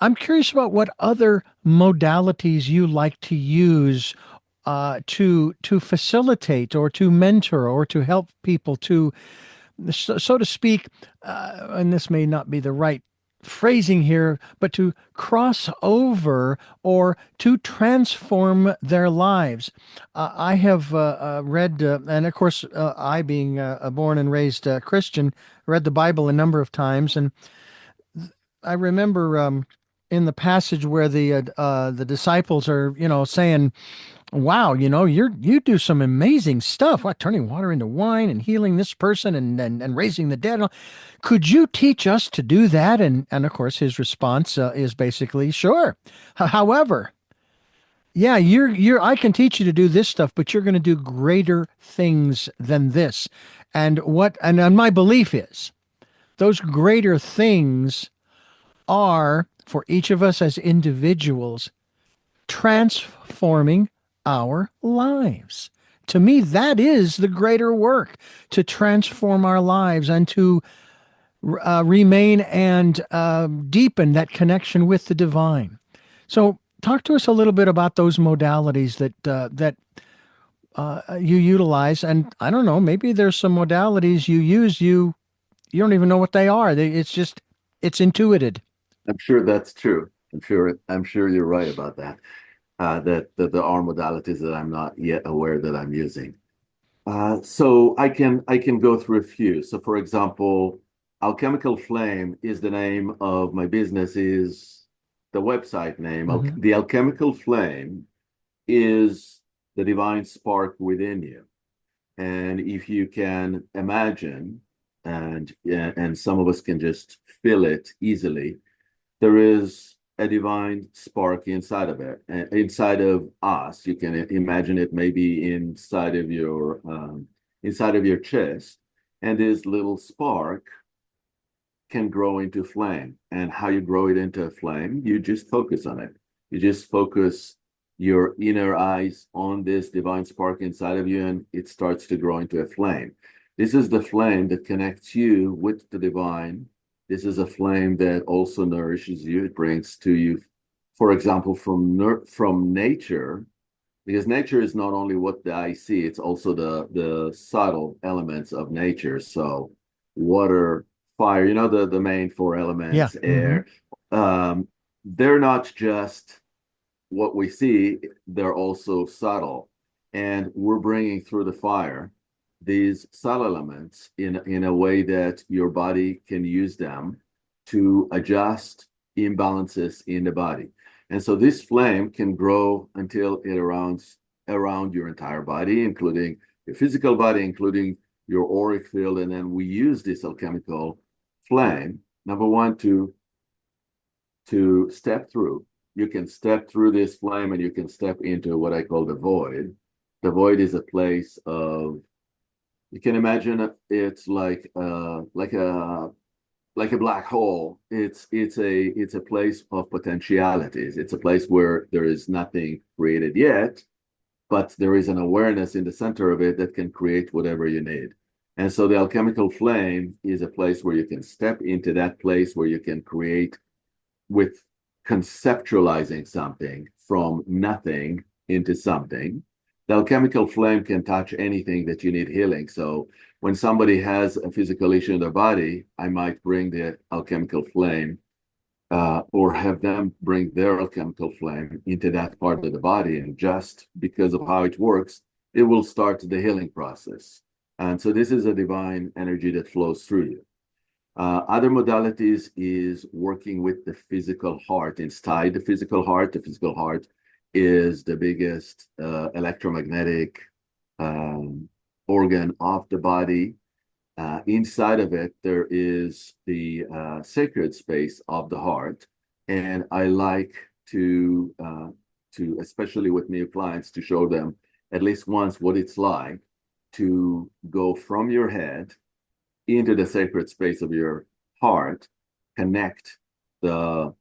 I'm curious about what other modalities you like to use to facilitate or to mentor or to help people to, so to speak, and this may not be the right phrasing here, but to cross over or to transform their lives. I have read, and of course, I being a born and raised Christian, read the Bible a number of times, and I remember in the passage where the disciples are, saying, wow, you do some amazing stuff. What, turning water into wine and healing this person and raising the dead. Could you teach us to do that? And of course, his response is basically, sure. However, yeah, I can teach you to do this stuff, but you're going to do greater things than this. And my belief is those greater things are, for each of us as individuals, transforming our lives. To me, that is the greater work, to transform our lives and to remain and deepen that connection with the divine. So talk to us a little bit about those modalities that you utilize. And I don't know, maybe there's some modalities you use you you don't even know what they are. It's just, it's intuited. I'm sure that's true. I'm sure you're right about that. That there are modalities that I'm not yet aware that I'm using. So I can go through a few. So for example, Alchemical Flame is the name of my business, is the website name. Hmm. The Alchemical Flame is the divine spark within you. And if you can imagine, and some of us can just feel it easily, there is a divine spark inside of it, inside of us. You can imagine it maybe inside of your chest, and this little spark can grow into flame. And how you grow it into a flame, you just focus on it. You just focus your inner eyes on this divine spark inside of you, and it starts to grow into a flame. This is the flame that connects you with the divine. This is a flame that also nourishes you. It brings to you, for example, from nature, because nature is not only what the eye see, it's also the subtle elements of nature. So water, fire, the main four Yeah. elements, Hmm. air. Um, they're not just what we see, they're also subtle. And we're bringing through the fire these subtle elements in a way that your body can use them to adjust imbalances in the body. And so this flame can grow until it around your entire body, including your physical body, including your auric field. And then we use this alchemical flame, number one, to step through. You can step through this flame and you can step into what I call the void. The void is a place of, you can imagine it's like a black hole. It's a place of potentialities. It's a place where there is nothing created yet, but there is an awareness in the center of it that can create whatever you need. And so the alchemical flame is a place where you can step into that place where you can create with conceptualizing something from nothing into something. The alchemical flame can touch anything that you need healing. So when somebody has a physical issue in their body, I might bring the alchemical flame, or have them bring their alchemical flame into that part of the body. And just because of how it works, it will start the healing process. And so this is a divine energy that flows through you. Other modalities is working with the physical heart. Inside the physical heart is the biggest electromagnetic organ of the body. Inside of it, there is the sacred space of the heart. And I like to, especially with new clients, to show them at least once what it's like to go from your head into the sacred space of your heart, connect the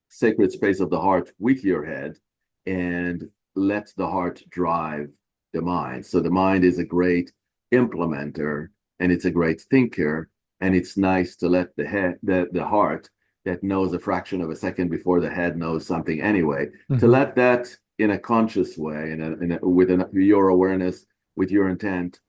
sacred space of the heart with your head, and let the heart drive the mind. So the mind is a great implementer and it's a great thinker, and it's nice to let the heart that knows a fraction of a second before the head knows something anyway, to Hmm. let that in a conscious way, with your awareness, with your intent,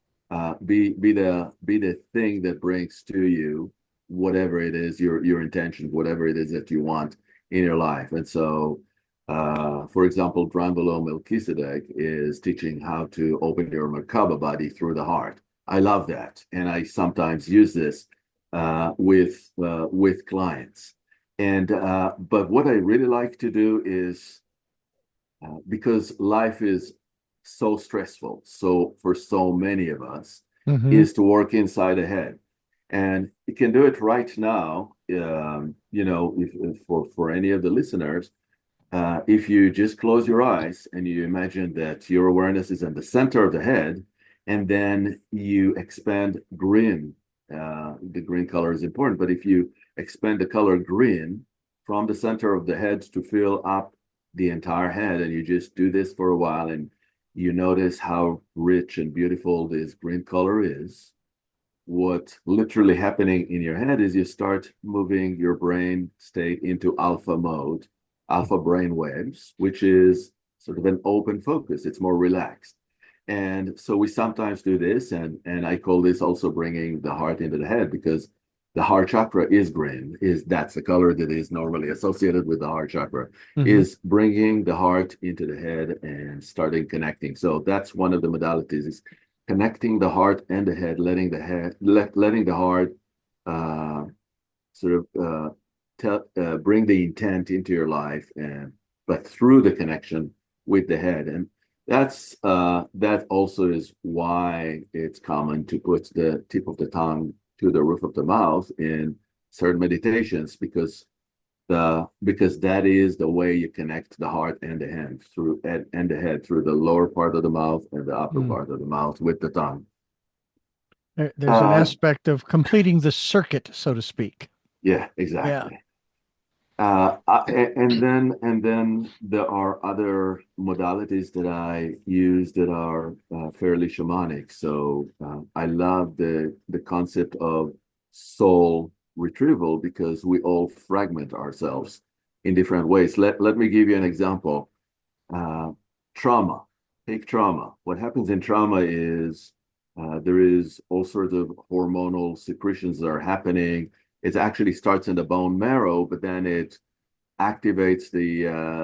be the thing that brings to you whatever it is, your intention, whatever it is that you want in your life. And so, for example, Dranvalo Melchizedek is teaching how to open your Merkaba body through the heart. I love that, and I sometimes use this with clients. And but what I really like to do is, because life is so stressful, so for so many of us, Hmm. is to work inside the head. And you can do it right now. If for any of the listeners, if you just close your eyes and you imagine that your awareness is in the center of the head, and then you expand green. The green color is important, but if you expand the color green from the center of the head to fill up the entire head, and you just do this for a while, and you notice how rich and beautiful this green color is, what's literally happening in your head is you start moving your brain state into alpha mode, alpha brain waves, which is sort of an open focus. It's more relaxed. And so we sometimes do this, and I call this also bringing the heart into the head, because the heart chakra is green, that's the color that is normally associated with the heart chakra, Mm-hmm. is bringing the heart into the head and starting connecting. So that's one of the modalities, is connecting the heart and the head, letting the heart uh, sort of bring the intent into your life, and but through the connection with the head. And that also is why it's common to put the tip of the tongue to the roof of the mouth in certain meditations, because that is the way you connect the heart and the hand and the head through the lower part of the mouth and the upper Mm. part of the mouth with the tongue. There's an Uh, aspect of completing the circuit, so to speak. yeah, Yeah. exactly. And then there are other modalities that I use that are fairly shamanic. So I love the concept of soul retrieval, because we all fragment ourselves in different ways. Let me give you an example. Uh, Trauma. Take trauma. What happens in trauma is there is all sorts of hormonal secretions that are happening. It actually starts in the bone marrow, but then it activates the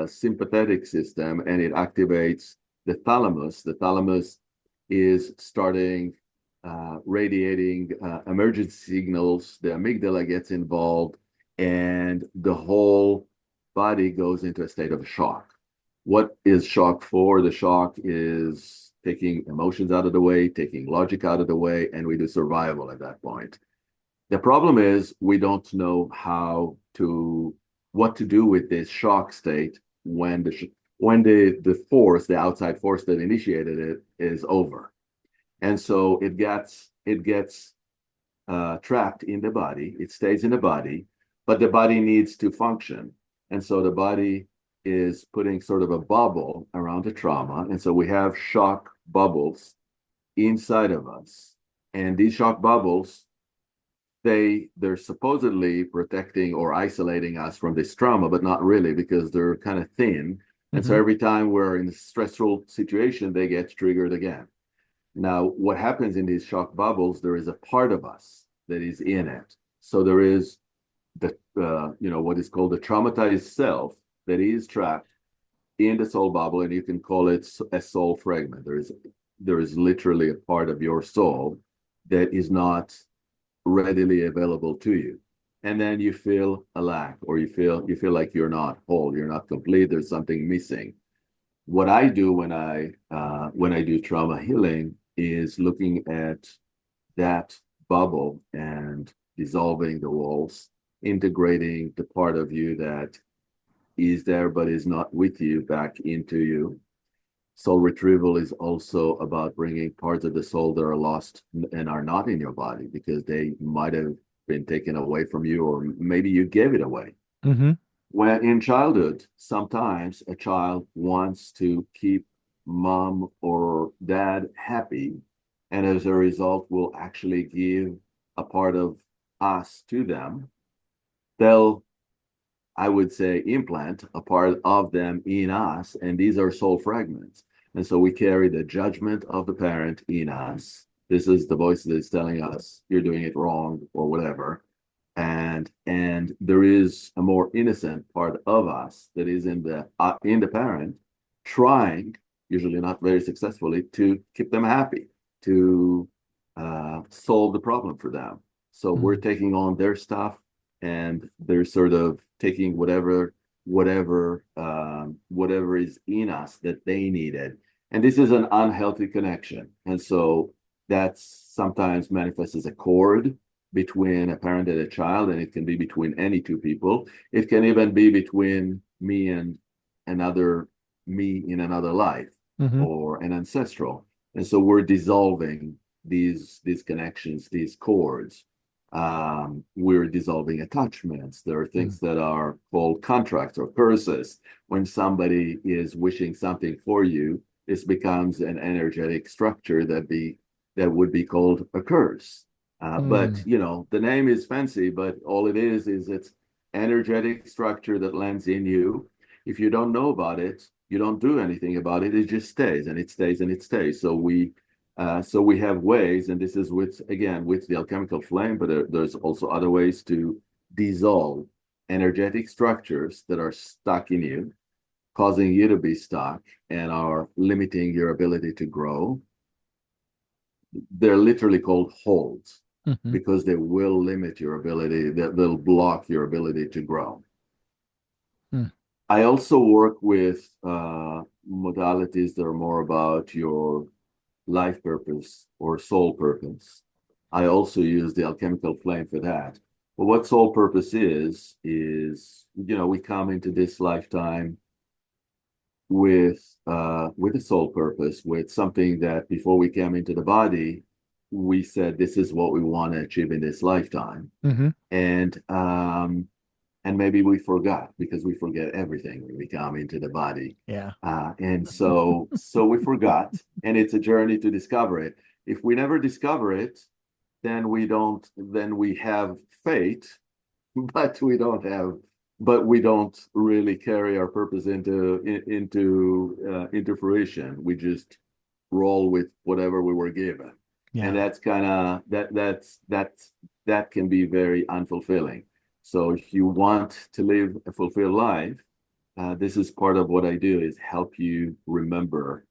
sympathetic system, and it activates the thalamus. The thalamus is starting radiating emergency signals. The amygdala gets involved, and the whole body goes into a state of shock. What is shock for? The shock is taking emotions out of the way, taking logic out of the way, and we do survival at that point. The problem is we don't know what to do with this shock state when the force, the outside force that initiated it, is over. And so it gets trapped in the body. It stays in the body, but the body needs to function. And so the body is putting sort of a bubble around the trauma. And so we have shock bubbles inside of us. And these shock bubbles, they're supposedly protecting or isolating us from this trauma, but not really, because they're kind of thin. And so Mm-hmm. every time we're in a stressful situation, they get triggered again. Now, what happens in these shock bubbles, there is a part of us that is in it. So there is what is called the traumatized self that is trapped in the soul bubble, and you can call it a soul fragment. There is literally a part of your soul that is not readily available to you. And then you feel a lack, or you feel like you're not whole, you're not complete, there's something missing. What I do when I do trauma healing is looking at that bubble and dissolving the walls, integrating the part of you that is there but is not with you back into you. Soul retrieval is also about bringing parts of the soul that are lost and are not in your body, because they might have been taken away from you, or maybe you gave it away. Mm-hmm. When in childhood, sometimes a child wants to keep mom or dad happy, and as a result, will actually give a part of us to them. They'll, I would say, implant a part of them in us, and these are soul fragments. And so we carry the judgment of the parent in us. This is the voice that is telling us you're doing it wrong or whatever. And there is a more innocent part of us that is in the parent, trying, usually not very successfully, to keep them happy, to solve the problem for them. So we're taking on their stuff, and they're sort of taking whatever is in us that they needed. And this is an unhealthy connection. And so that's sometimes manifests as a cord between a parent and a child, and it can be between any two people. It can even be between me and another me in another life, Mm-hmm. or an ancestral. And so we're dissolving these connections, these cords. We're dissolving attachments. There are things that are called contracts or curses. When somebody is wishing something for you, this becomes an energetic structure that would be called a curse. But Mm. the name is fancy, but all it is it's energetic structure that lands in you. If you don't know about it, you don't do anything about it. It just stays, and it stays, and it stays. So So we have ways, and this is with, again, with the alchemical flame, but there's also other ways to dissolve energetic structures that are stuck in you, causing you to be stuck and are limiting your ability to grow. They're literally called holds Mm-hmm. because they will limit your ability, they'll block your ability to grow. Mm. I also work with modalities that are more about your life purpose or soul purpose. I also use the alchemical flame for that. But what soul purpose is, we come into this lifetime with a soul purpose, with something that before we came into the body, we said this is what we want to achieve in this lifetime. Mm-hmm. And maybe we forgot because we forget everything when we come into the body. Yeah. And so we forgot, and it's a journey to discover it. If we never discover it, then we have fate, but we don't really carry our purpose into fruition. We just roll with whatever we were given. And Yeah. that's kind of that can be very unfulfilling. So if you want to live a fulfilled life, this is part of what I do, is help you remember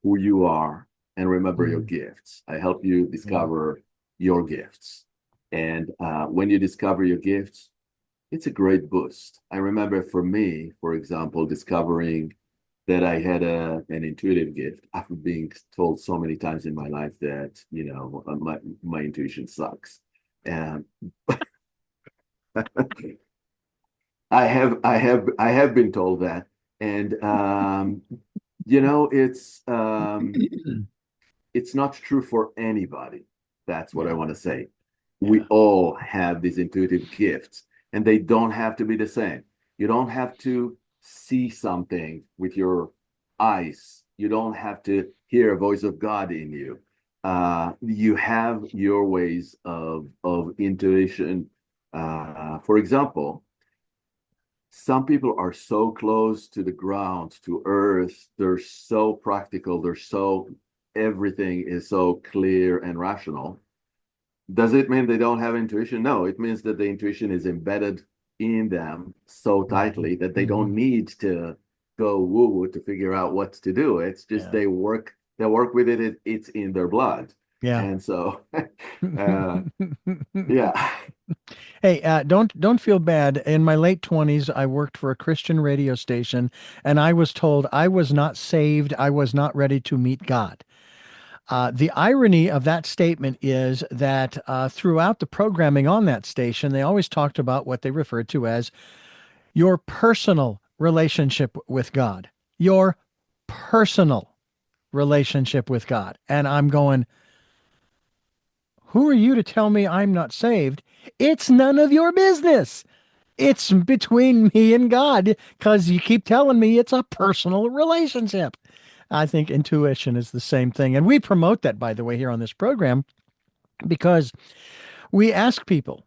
who you are and remember your Mm. gifts. I help you Yeah. discover your gifts. And when you discover your gifts, it's a great boost. I remember for me, for example, discovering that I had an intuitive gift after being told so many times in my life that, my intuition sucks. And I have been told that. And it's not true for anybody. That's what I Yeah. want to say. We Yeah. all have these intuitive gifts, and they don't have to be the same. You don't have to see something with your eyes. You don't have to hear a voice of God in you. You have your ways of intuition. For example, some people are so close to the ground, to earth. They're so practical. Everything is so clear and rational. Does it mean they don't have intuition? No, it means that the intuition is embedded in them so Mm-hmm. tightly that they Mm-hmm. don't need to go woo-woo to figure out what to do. It's just Yeah. they work with it. It's in their blood. Yeah. And so, uh, yeah. Hey, don't feel bad. In my late 20s, I worked for a Christian radio station, and I was told I was not saved. I was not ready to meet God. The irony of that statement is that throughout the programming on that station, they always talked about what they referred to as your personal relationship with God. Your personal relationship with God. And I'm going, who are you to tell me I'm not saved? It's none of your business. It's between me and God because you keep telling me it's a personal relationship. I think intuition is the same thing. And we promote that, by the way, here on this program because we ask people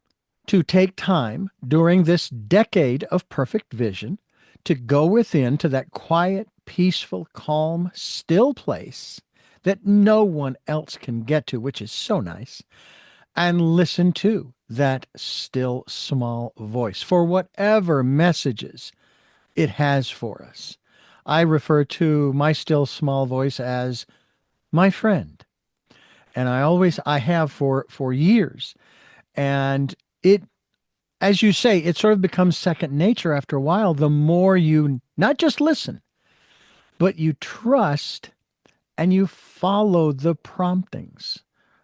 to take time during this decade of perfect vision to go within to that quiet, peaceful, calm, still place that no one else can get to, which is so nice, and listen to that still small voice for whatever messages it has for us. I refer to my still small voice as my friend, and I have for years. And it, as you say, it sort of becomes second nature after a while. The more you not just listen, but you trust and you follow the promptings.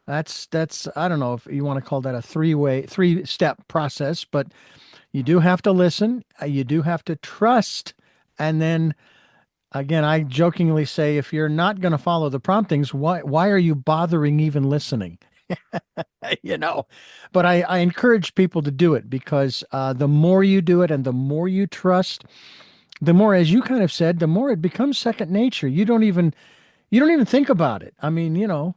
That's I don't know if you want to call that a three-step process, but you do have to listen, you do have to trust, and then again, I jokingly say if you're not going to follow the promptings, why are you bothering even listening? you know, but I encourage people to do it because the more you do it and the more you trust, the more, as you kind of said, the more it becomes second nature. You don't even think about it. I mean,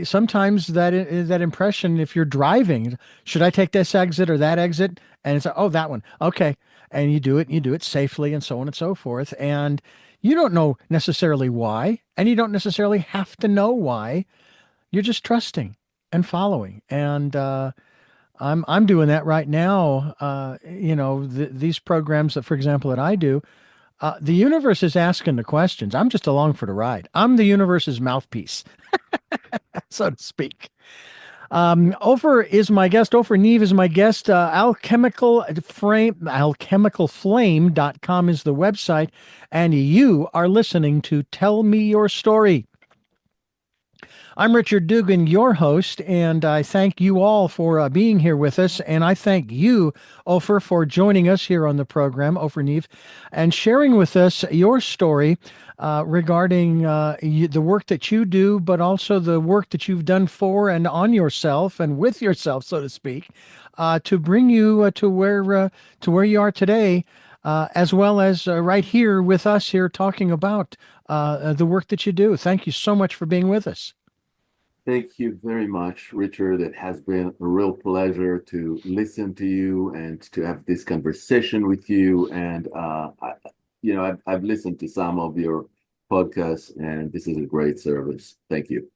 sometimes that impression, if you're driving, should I take this exit or that exit? And it's oh, that one, okay, and you do it safely, and so on and so forth, and You don't know necessarily why, and you don't necessarily have to know why. You're just trusting and following. And I'm doing that right now. These programs that, for example, that I do, the universe is asking the questions. I'm just along for the ride. I'm the universe's mouthpiece, so to speak. Ofer is my guest. Ofer Niv is my guest. Alchemicalflame.com is the website. And you are listening to Tell Me Your Story. I'm Richard Dugan, your host, and I thank you all for being here with us. And I thank you, Ofer, for joining us here on the program, Ofer Niv, and sharing with us your story regarding the work that you do, but also the work that you've done for and on yourself and with yourself, so to speak, to bring you to where you are today. As well as right here with us here talking about the work that you do. Thank you so much for being with us. Thank you very much, Richard. It has been a real pleasure to listen to you and to have this conversation with you. And I've listened to some of your podcasts, and this is a great service. Thank you.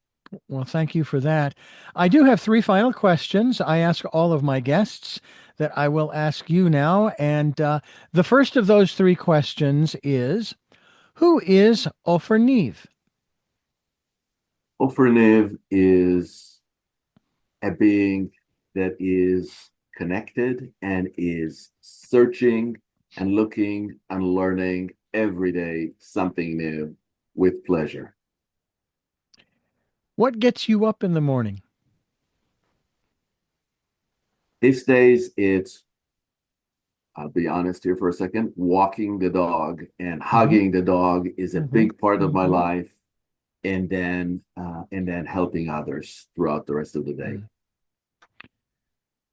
Well, thank you for that. I do have three final questions I ask all of my guests that I will ask you now. And the first of those three questions is, who is Ofer Niv? Ofer Niv is a being that is connected and is searching and looking and learning every day something new with pleasure. What gets you up in the morning? These days, I'll be honest here for a second, walking the dog and hugging the dog is a big part of my life. And then helping others throughout the rest of the day.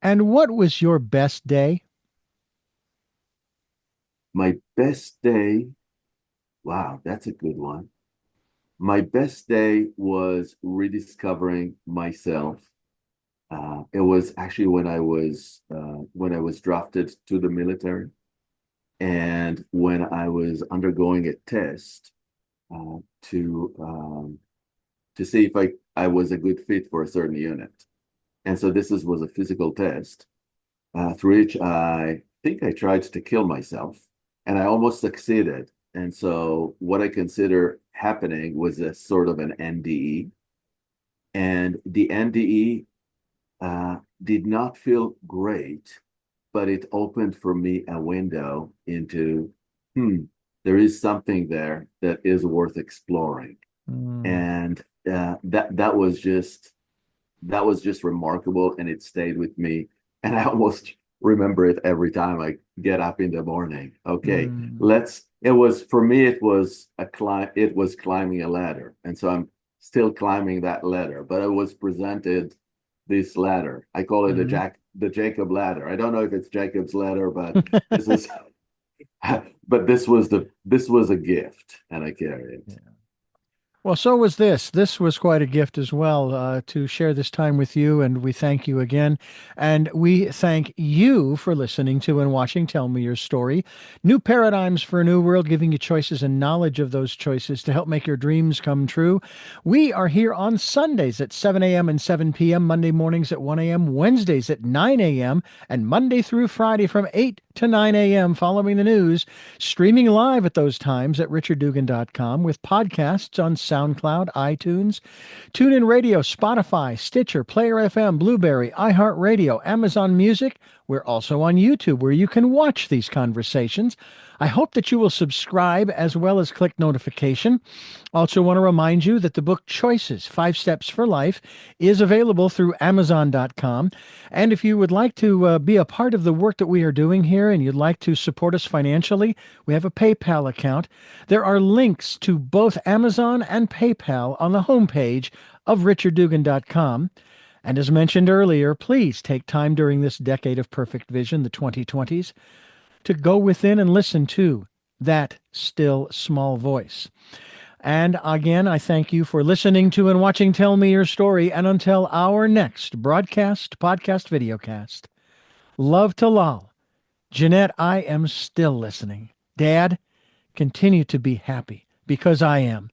And what was your best day? My best day, wow, that's a good one. My best day was rediscovering myself. It was actually when I was drafted to the military, and when I was undergoing a test to see if I was a good fit for a certain unit. And so was a physical test through which I think I tried to kill myself, and I almost succeeded. And so what I consider happening was a sort of an NDE. And the NDE did not feel great, but it opened for me a window into, there is something there that is worth exploring. And that was just remarkable, and it stayed with me. And I almost remember it every time I get up in the morning. Okay, for me, it was climbing a ladder. And so I'm still climbing that ladder, but I was presented this ladder. I call it the Jacob ladder. I don't know if it's Jacob's ladder, but this is but this was a gift, and I carry it. Yeah. Well, so was this. This was quite a gift as well to share this time with you, and we thank you again. And we thank you for listening to and watching Tell Me Your Story. New paradigms for a new world, giving you choices and knowledge of those choices to help make your dreams come true. We are here on Sundays at 7 a.m. and 7 p.m., Monday mornings at 1 a.m., Wednesdays at 9 a.m., and Monday through Friday from 8 to 9 a.m. following the news, streaming live at those times at richarddugan.com with podcasts on SoundCloud, iTunes, TuneIn Radio, Spotify, Stitcher, Player FM, Blueberry, iHeartRadio, Amazon Music. We're also on YouTube where you can watch these conversations. I hope that you will subscribe as well as click notification. Also want to remind you that the book Choices, 5 Steps for Life is available through Amazon.com. And if you would like to be a part of the work that we are doing here and you'd like to support us financially, we have a PayPal account. There are links to both Amazon and PayPal on the homepage of richarddugan.com. And as mentioned earlier, please take time during this decade of perfect vision, the 2020s, to go within and listen to that still small voice. And again, I thank you for listening to and watching Tell Me Your Story. And until our next broadcast, podcast, videocast, love to Lal. Jeanette, I am still listening. Dad, continue to be happy. because I am.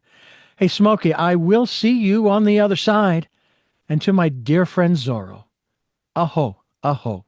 Hey, Smokey, I will see you on the other side. And to my dear friend Zorro, aho, aho.